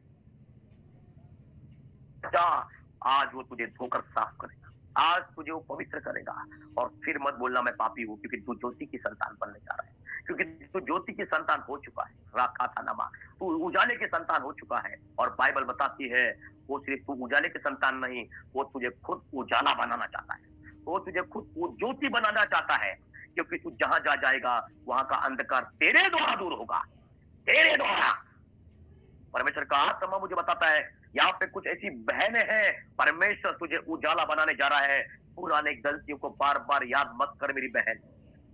आज वो तुझे धोकर साफ करेगा, आज तुझे वो पवित्र करेगा। और फिर मत बोलना मैं पापी हूँ, क्योंकि तू ज्योति की संतान बनने जा रहा है, क्योंकि तू ज्योति की संतान हो चुका है। राखा था नमा, तू उजाले की संतान हो चुका है। और बाइबल बताती है वो सिर्फ तू उजाले की संतान नहीं, वो तुझे खुद उजाला बनाना चाहता है, वो तुझे खुद ज्योति बनाना चाहता है। क्योंकि तू जहां जा जाएगा वहां का अंधकार तेरे द्वारा दूर होगा, तेरे द्वारा। परमेश्वर का आत्मा मुझे बताता है यहाँ पे कुछ ऐसी बहनें हैं, परमेश्वर तुझे उजाला बनाने जा रहा है। पुराने गलतियों को बार बार याद मत कर मेरी बहन,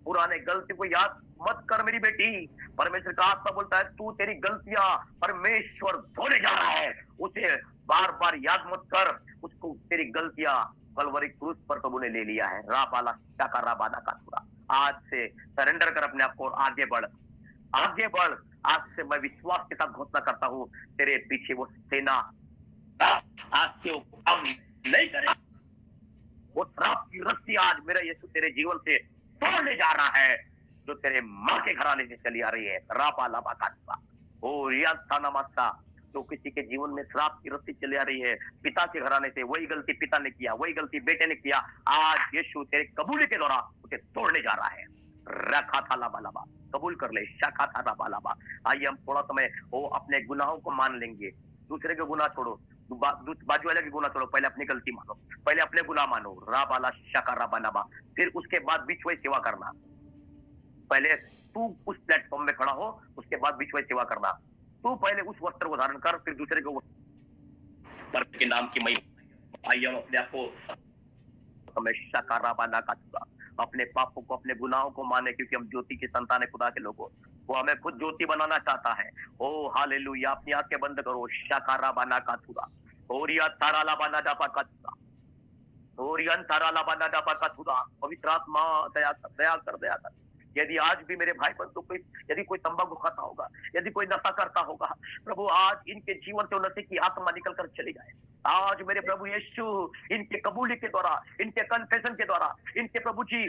पुराने गलतियों को याद मत कर मेरी बेटी। परमेश्वर का आत्मा बोलता है तू, तेरी गलतियां परमेश्वर धोने जा रहा है, उसे बार बार याद मत कर। उसको तेरी गलतियां कलवरी क्रूस पर प्रभु ने ले लिया है। राबाला शाका राबाना का पूरा। आज से सरेंडर कर अपने आप को, आगे बढ़, आगे बढ़। आज से मैं विश्वास के साथ घोषणा करता हूँ, तेरे पीछे वो सेना आज से वो काम नहीं करे। वो श्राप की रस्सी आज मेरा यीशु तेरे जीवन से तोड़ने जा रहा है, जो तेरे माँ के घराने से चली आ रही है। रापा लापा का ओ रिया नमस्ता। तो किसी के जीवन में श्राप की रस्सी चली आ रही है पिता के घराने से, वही गलती पिता ने किया, वही गलती बेटे ने किया, आज यीशु तेरे कबूले के द्वारा उसे तोड़ने जा रहा है। रखा था लाबा लाबा, कबूल कर ले। शाखा था लाबा लाबा। आइए हम थोड़ा समय वो अपने गुनाहों को मान लेंगे, दूसरे के गुनाह छोड़ो, बाजू वाले की गुनाह छोड़ो, पहले अपनी गलती मानो, पहले अपने गुनाह मानो, राबाला शाका राबानाबा, फिर उसके बाद बिछुए सेवा करना। पहले तू उस प्लेटफॉर्म में खड़ा हो, उसके बाद बिछुए सेवा करना। तू पहले उस वस्त्र को धारण कर, फिर दूसरे को परम के नाम की महिमा। आइए हम अपने आप को हमेशा का राबाना का चुका, अपने पापों को, अपने गुनाहों को माने, क्योंकि हम ज्योति की संतान है खुदा के लोगों। वो हमें खुद ज्योति बनाना चाहता है। ओ हालेलुया। अपनी आंखें बंद करो। शाकारा बना का चुका, ओरिया ताराला बना डापा का चुका, ओरियन ताराला बना डापा का चुका। पवित्र आत्मा दया कर, दया कर, दया कर। यदि आज भी मेरे भाई बंधु कोई, यदि कोई तंबाकू खाता होगा, यदि कोई नशा करता होगा, प्रभु आज इनके जीवन से नशे की आत्मा निकल कर चली जाए। आज मेरे प्रभु यीशु इनके कबूली के द्वारा, इनके कन्फेशन के द्वारा, इनके प्रभु जी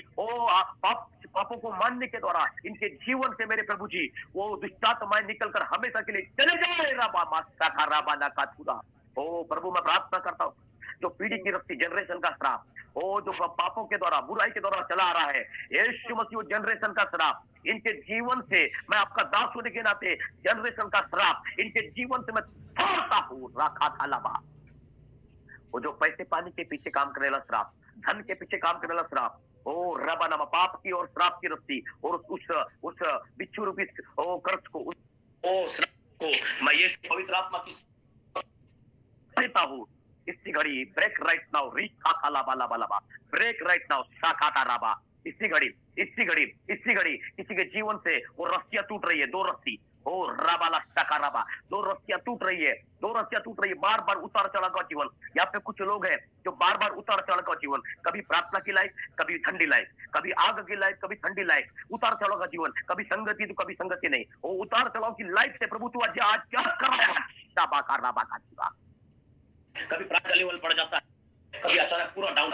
पापों को मानने के द्वारा, इनके जीवन से मेरे प्रभु जी वो दुष्टात्माएं निकल कर हमेशा के लिए चले जाए। राबा मास्ता का राबा ना का चुरा। ओ प्रभु मैं प्रार्थना करता हूँ, जो पीढ़ी की रस्ती जनरेशन का श्राप, ओ जो पापों के द्वारा, बुराई के द्वारा चला आ रहा है, यीशु मसीह वो जनरेशन का श्राप इनके जीवन से, मैं आपका दास होने के नाते जनरेशन का श्राप इनके जीवन से मैं तोड़ता हूँ। राखा था लाभा, वो जो पैसे पानी के पीछे काम करने वाला श्राप, धन के पीछे काम करने वाला श्राप, ओ रबा नामा पाप की और श्राप की रस्सी और उस बिच्छू रूपी ओ कर्ज को, ओ श्राप को मैं ये पवित्र आत्मा की देता हूँ। इसी घड़ी ब्रेक राइट नाउ, रिखा लाबा लाबा लाबा, ब्रेक राइट नाउ, शाखा राबा। इसी घड़ी, इसी घड़ी, इसी घड़ी किसी के जीवन से वो रस्सियां टूट रही है, दो रस्सी, ओ राबाला शाखा राबा, दो रस्सियां टूट रही है, दो रस्सियां टूट रही है। बार बार उतार चढ़ाव का जीवन। यहाँ पे कुछ लोग हैं जो बार बार उतार चढ़ाव का जीवन, कभी प्रार्थना की लाइफ, कभी ठंडी लाइफ, कभी आग की लाइफ, कभी ठंडी लाइफ, उतार चढ़ाव का जीवन, कभी संगति तो कभी संगति नहीं। वो उतार चढ़ाव की लाइफ से प्रभु तू आज क्या कर रहा है? शाबा का राबा का चुका। कभी प्रार्थना लेवल बढ़ जाता है, कभी अचानक पूरा डाउन।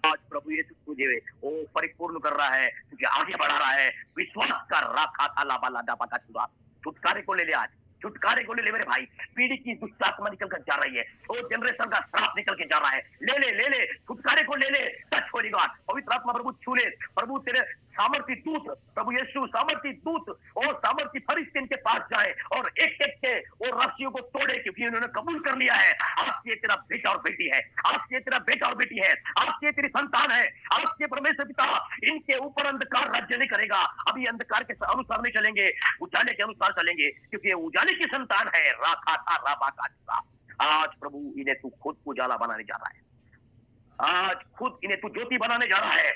आज प्रभु यीशु तुझे वो परिपूर्ण कर रहा है, तुझे आगे बढ़ा रहा है। विश्वास कर। राखा था लाबा लाडा का चुका। छुटकारे को ले ले, आज छुटकारे को ले ले मेरे भाई। पीढ़ी की दुष्ट आत्मा निकल कर जा रही है, वो जनरेशन का श्राप निकल के जा रहा है। ले ले ले ले, छुटकारे को ले ले। टच होली गॉड, पवित्र आत्मा प्रभु छू ले। प्रभु तेरे सामर्थी दूत, प्रभु यीशु सामर्थी दूत और सामर्थी फरिश्ते इनके पास जाए और एक एक के वो रस्सियों को तोड़े, क्योंकि उन्होंने कबूल कर लिया है आज से तेरा बेटा और बेटी है, आज से तेरा बेटा और बेटी है, आज से तेरी संतान है। आज से परमेश्वर पिता इनके ऊपर अंधकार राज्य नहीं करेगा। अभी अंधकार के अनुसार नहीं चलेंगे, उजाले के अनुसार चलेंगे, क्योंकि ये उजाले की संतान है। राखा था राबा का चुका। आज प्रभु इन्हें तू खुद उजाला बनाने जा रहा है, आज खुद इन्हें तू ज्योति बनाने जा रहा है।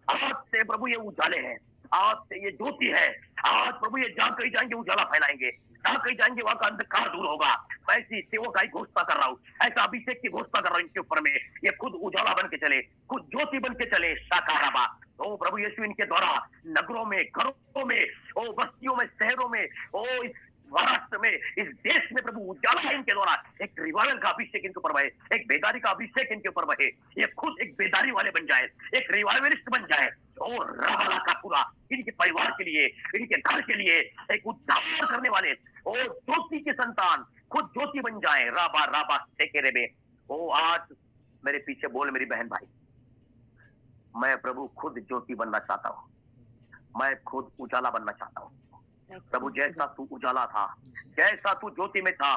आज से प्रभु ये उजाले हैं, आज से ये ज्योति है। आज प्रभु ये जहां कहीं जाएंगे उजाला फैलाएंगे, जहां कहीं जाएंगे वहां का अंधकार दूर होगा। मैं ऐसी सेवक की घोषणा कर रहा हूँ, ऐसा अभिषेक की घोषणा कर रहा हूँ इनके ऊपर में। ये खुद उजाला बन के चले, खुद ज्योति बन के चले। साकाराबा, ओ प्रभु यीशु इनके द्वारा नगरों में, घरों में, ओ बस्तियों में, शहरों में, ओ इस महाराष्ट्र में, इस देश में प्रभु उजाला इनके द्वारा। एक रिवाइवल का अभिषेक इनके ऊपर बहे, एक बेदारी का अभिषेक इनके ऊपर बहे। ये खुद एक बेदारी वाले बन जाए, एक रिवाइवलिस्ट बन जाए। और रावला का पूरा इनके परिवार के लिए, इनके घर के लिए एक उद्धार करने वाले और ज्योति के संतान खुद ज्योति बन जाए। राबा राबा सेकेरे में। ओ आज मेरे पीछे बोल मेरी बहन भाई, मैं प्रभु खुद ज्योति बनना चाहता हूँ, मैं खुद उजाला बनना चाहता हूँ। प्रभु जैसा तू उजाला था, जैसा तू ज्योति में था,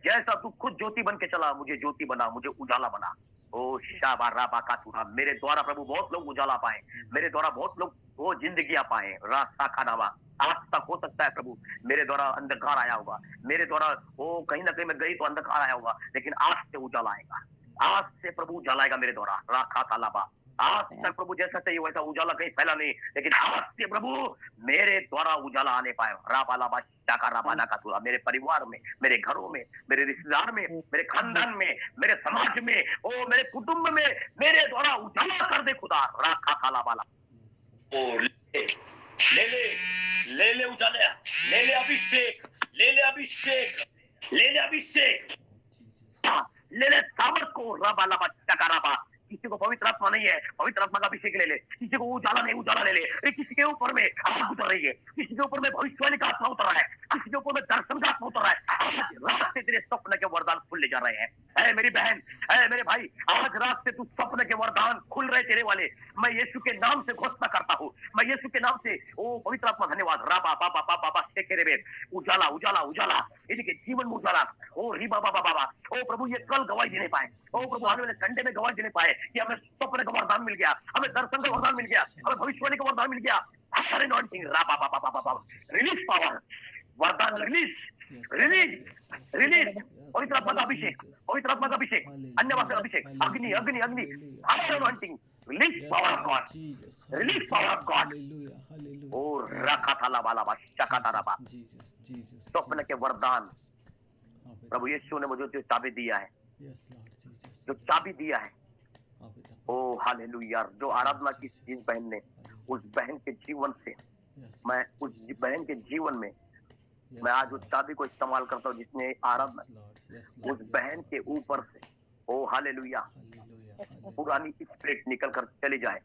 जैसा तू खुद ज्योति बन के चला, मुझे ज्योति बना, मुझे उजाला बना। ओ शाबा राबा का चूड़ा, मेरे द्वारा प्रभु बहुत लोग उजाला पाए, मेरे द्वारा बहुत लोग वो जिंदगियां पाए। रास्ता खानावा आज तक हो सकता है प्रभु मेरे द्वारा अंधकार आया होगा, मेरे द्वारा वो कहीं ना कहीं मैं गई तो अंधकार आया होगा, लेकिन आज से उजाला आएगा, आज से प्रभु उजाला आएगा मेरे द्वारा। राखा तालाबा, आज तक प्रभु जैसा चाहिए वैसा उजाला कहीं फैला नहीं, लेकिन आज से प्रभु मेरे द्वारा उजाला आने पाए। राबालाबा शाका राबाना का चूड़ा, मेरे परिवार में, मेरे घरों में, मेरे रिश्तेदार में, मेरे खानदान में, मेरे समाज में, ओ मेरे कुटुंब में मेरे द्वारा उजाला कर दे खुदा। राखा तालाबाला, ओ ले ले ले ले उजाले, ले ले अभिषेक, ले ले अभिषेक, ले ले अभिषेक, ले ले सामर्थ को। राबालाबा शाका राबा, किसी को पवित्र आत्मा नहीं है, पवित्र आत्मा का अभिषेक ले ले। किसी को उजाला नहीं, उजाला ले ले। किसी के ऊपर में आग उतर रही है, किसी के ऊपर में भविष्यवाणी का आत्मा उतर रहा है। किसी के ऊपर में दर्शन का आत्मा उतर रहा है, आज रात से तेरे सपने के वरदान खुलने जा रहे हैं। ऐ मेरी बहन, ऐ मेरे भाई, आज रात से तू सपने के वरदान खुल रहे तेरे वाले। मैं यीशु के नाम से घोषणा करता हूँ, मैं यीशु के नाम से, ओ पवित्र आत्मा धन्यवाद, राबा बाबा बाबा बाबा शेकेरे बे, उजाला उजाला उजाला, इनके जीवन में उजाला। ओ री बाबा बाबा बाबा, ओ प्रभु ये कल गवाही देने पाए, ओ प्रभु आने वाले संडे में गवाही देने पाए कि हमें सपने का वरदान मिल गया, हमें दर्शन का वरदान मिल गया, हमें भविष्यवाणी का वरदान मिल गया। रिलीज पावर, वरदान रिलीज रिलीज रिलीज, पवित्र आत्मा का अभिषेक, पवित्र आत्मा का अभिषेक, अन्य भाषा का अभिषेक, अग्नि अग्नि अग्नि, anointing, release power of God, release power of God. ओ रखा था लाबा शका था लाबा, स्वप्न के वरदान प्रभु यीशु ने मुझे जो चाबी दिया है, जो चाबी दिया है, ओ हालेलुया। जो आराधना की जिस बहन ने, उस बहन के जीवन से, मैं उस बहन के जीवन में मैं आज उस चाबी को इस्तेमाल करता हूँ जिसने आराधना, उस बहन के ऊपर से, ओ हालेलुया, पुरानी स्पिरिट निकल कर चली जाए,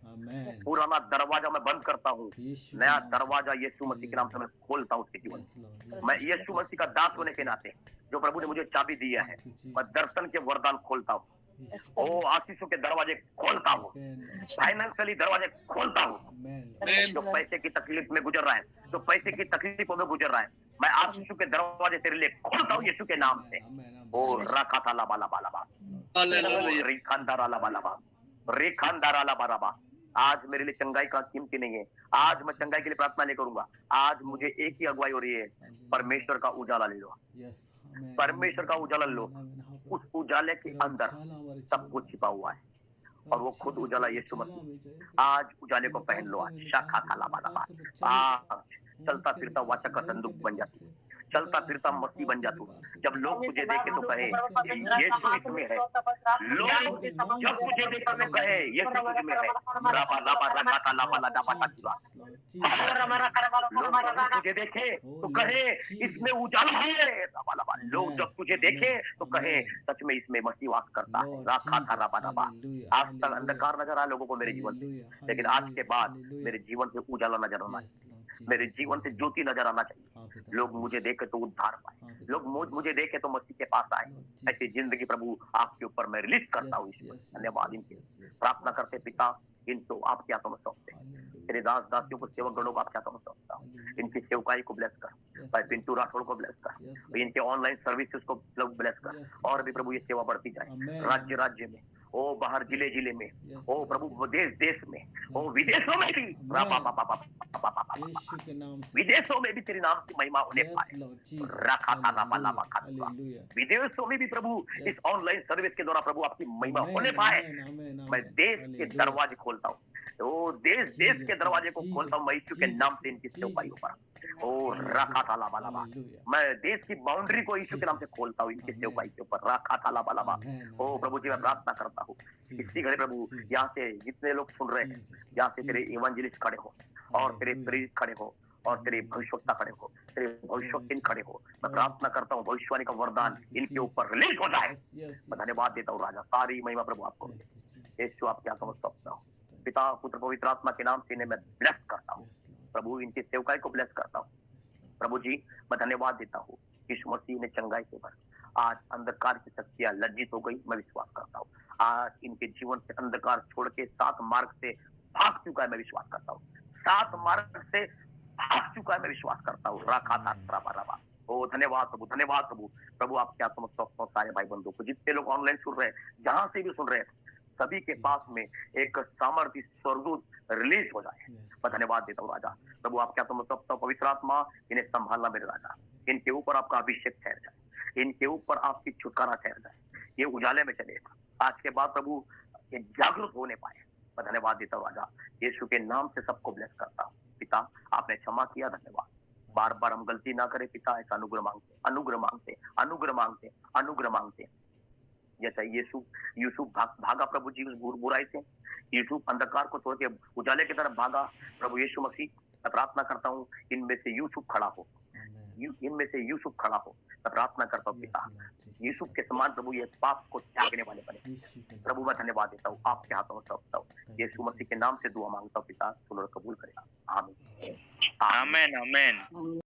पुराना दरवाजा मैं बंद करता हूँ, नया दरवाजा यीशु मसीह के नाम से मैं खोलता हूँ उसके जीवन में। मैं यीशु मसीह का दास होने के नाते, जो प्रभु ने मुझे चाबी दिया है, मैं दर्शन के वरदान खोलता हूँ, ओ आशीषों के दरवाजे खोलता हूँ, फाइनेंशियली दरवाजे खोलता हूँ। जो पैसे की तकलीफ में गुजर रहा है, जो पैसे की तकलीफों में गुजर रहा है, मैं आशीषों के दरवाजे तेरे लिए खोलता हूँ यीशु के नाम से। ओ रखा था लाबा लाबा लाबा, रेखानदारा लाबा लाबा, रेखानदारा लाबा लाबा। आज मेरे लिए चंगाई का कीमती नहीं है, आज मैं चंगाई के लिए प्रार्थना नहीं करूंगा। आज मुझे एक ही अगुवाई हो रही है, परमेश्वर का उजाला ले लो, परमेश्वर का उजाला लो। उस उजाले के अंदर सब कुछ छिपा हुआ है, और वो खुद उजाला यीशु मसीह। आज उजाले को पहन लो, आज शाखा था लाबा लाबा। आज चलता फिरता वाचा का संदूक बन जाती, चलता फिरता मसीह बन जा तू। जब लोग तुझे देखे तो कहे यीशु इसमें है, लोग जब तुझे देखे तो कहे यीशु तुझमें है। लाबा लाबा रखा था लाबा लाबा लाबा। लोग तुझे देखे तो कहे इसमें उजाला है, लाबा लाबा। लोग जब तुझे देखे तो कहे सच में इसमें मसीह वास करता है, रखा था लाबा लाबा। आज तक अंधकार नजर आया लोगों को मेरे जीवन से, लेकिन आज के बाद मेरे जीवन से उजाला नजर आना चाहिए, मेरे जीवन से ज्योति नजर आना चाहिए। लोग मुझे देखे तो उद्धार पाए, लोग मुझे देखे तो मसीह के पास आए। ऐसी जिंदगी प्रभु आपके ऊपर मैं रिलीज करता हूँ। धन्यवाद। इनके प्रार्थना करते पिता, इनको आप क्या समझ सकते हैं, तेरे दास दासियों को, सेवक गणों को आप क्या समझ सकता हूँ। इनकी सेवकाई को ब्लेस कर, भाई पिंटू राठौड़ को ब्लेस कर, इनके ऑनलाइन सर्विसेज को ब्लेस कर, और भी प्रभु ये सेवा बढ़ती जाए राज्य राज्य में, ओ बाहर जिले जिले में, ओ प्रभु देश देश में, ओ विदेशों में भी, विदेशों में भी तेरे नाम की महिमा होने पाए। रखा था लाबा लाबा खा, विदेशों में भी प्रभु इस ऑनलाइन सर्विस के द्वारा प्रभु आपकी महिमा होने पाए। मैं देश के दरवाजे खोलता हूँ, ओ देश देश के दरवाजे को खोलता हूँ मैं यीशु के नाम से। इनकी सेवकाइयों पर ओ रखा था लाबा लाबा, मैं देश की बाउंड्री को यीशु के नाम से खोलता हूँ इनकी सेवकाई के ऊपर। रखा था लाबा लाबा। ओ प्रभु जी मैं प्रार्थना करता हूँ इसी घड़ी प्रभु, यहाँ से जितने लोग सुन रहे हैं, यहाँ से तेरे इवांजेलिस्ट खड़े हो, और तेरे प्रीस्ट खड़े हो, और तेरे भविष्यवक्ता खड़े हो, तेरे भविष्यवक्ता खड़े हो। मैं प्रार्थना करता हूँ भविष्यवाणी का वरदान इनके ऊपर रिलीज हो जाए। मैं धन्यवाद देता हूँ राजा, सारी महिमा प्रभु आपको। यीशु आप क्या समझ सकता हूँ, पिता पुत्र पवित्र आत्मा के नाम से इन्हें मैं ब्लेस करता हूँ प्रभु, इनकी सेवकाई को ब्लेस करता हूँ प्रभु जी। मैं धन्यवाद देता हूँ यीशु मसीह ने चंगाई के पर आज अंधकार की शक्तियां लज्जित हो गई। मैं विश्वास करता हूँ आज इनके जीवन से अंधकार छोड़ के सात मार्ग से भाग चुका है। मैं विश्वास करता हूँ सात मार्ग से भाग चुका है। मैं विश्वास करता हूँ राखा था रबा रबा। ओ धन्यवाद प्रभु, धन्यवाद प्रभु। प्रभु आप क्या समझ सकते हो सारे भाई बंधुओं को, जितने लोग ऑनलाइन सुन रहे हैं, जहां से भी सुन रहे हैं, सभी के पास में एक सामर्थ्य स्वर्गदूत रिलीज हो जाए। मैं धन्यवाद देता हूँ राजा। प्रभु आप क्या समझ सकते हो, पवित्र आत्मा इन्हें संभालना मेरे राजा, इनके ऊपर आपका अभिषेक ठहर जाए, इनके ऊपर आपकी छुटकारा ठहर जाए, ये उजाले में चले आज के बाद प्रभु ये जागरूक होने पाए। मैं धन्यवाद देता हूँ राजा, यीशु के नाम से सबको ब्लेस करता हूँ। पिता आपने क्षमा किया, धन्यवाद। बार बार हम गलती ना करें पिता, ऐसा अनुग्रह मांगते, अनुग्रह मांगते, अनुग्रह मांगते, अनुग्रह मांगते। जैसा यूसुफ भागा प्रभु जी उस बुराई से, यूसुफ अंधकार को छोड़ के उजाले की तरफ भागा। प्रभु यीशु मसीह मैं प्रार्थना करता हूँ इनमें से यूसुफ खड़ा हो, इनमें से यूसुफ खड़ा हो। मैं प्रार्थना करता हूँ पिता यूसुफ के समान प्रभु ये पाप को त्यागने वाले बने। प्रभु मैं धन्यवाद देता हूँ, आपके हाथों में सौंपता हूँ। यीशु मसीह के नाम से दुआ मांगता हूँ पिता, सुन और कबूल करेगा। आमीन आमीन आमीन।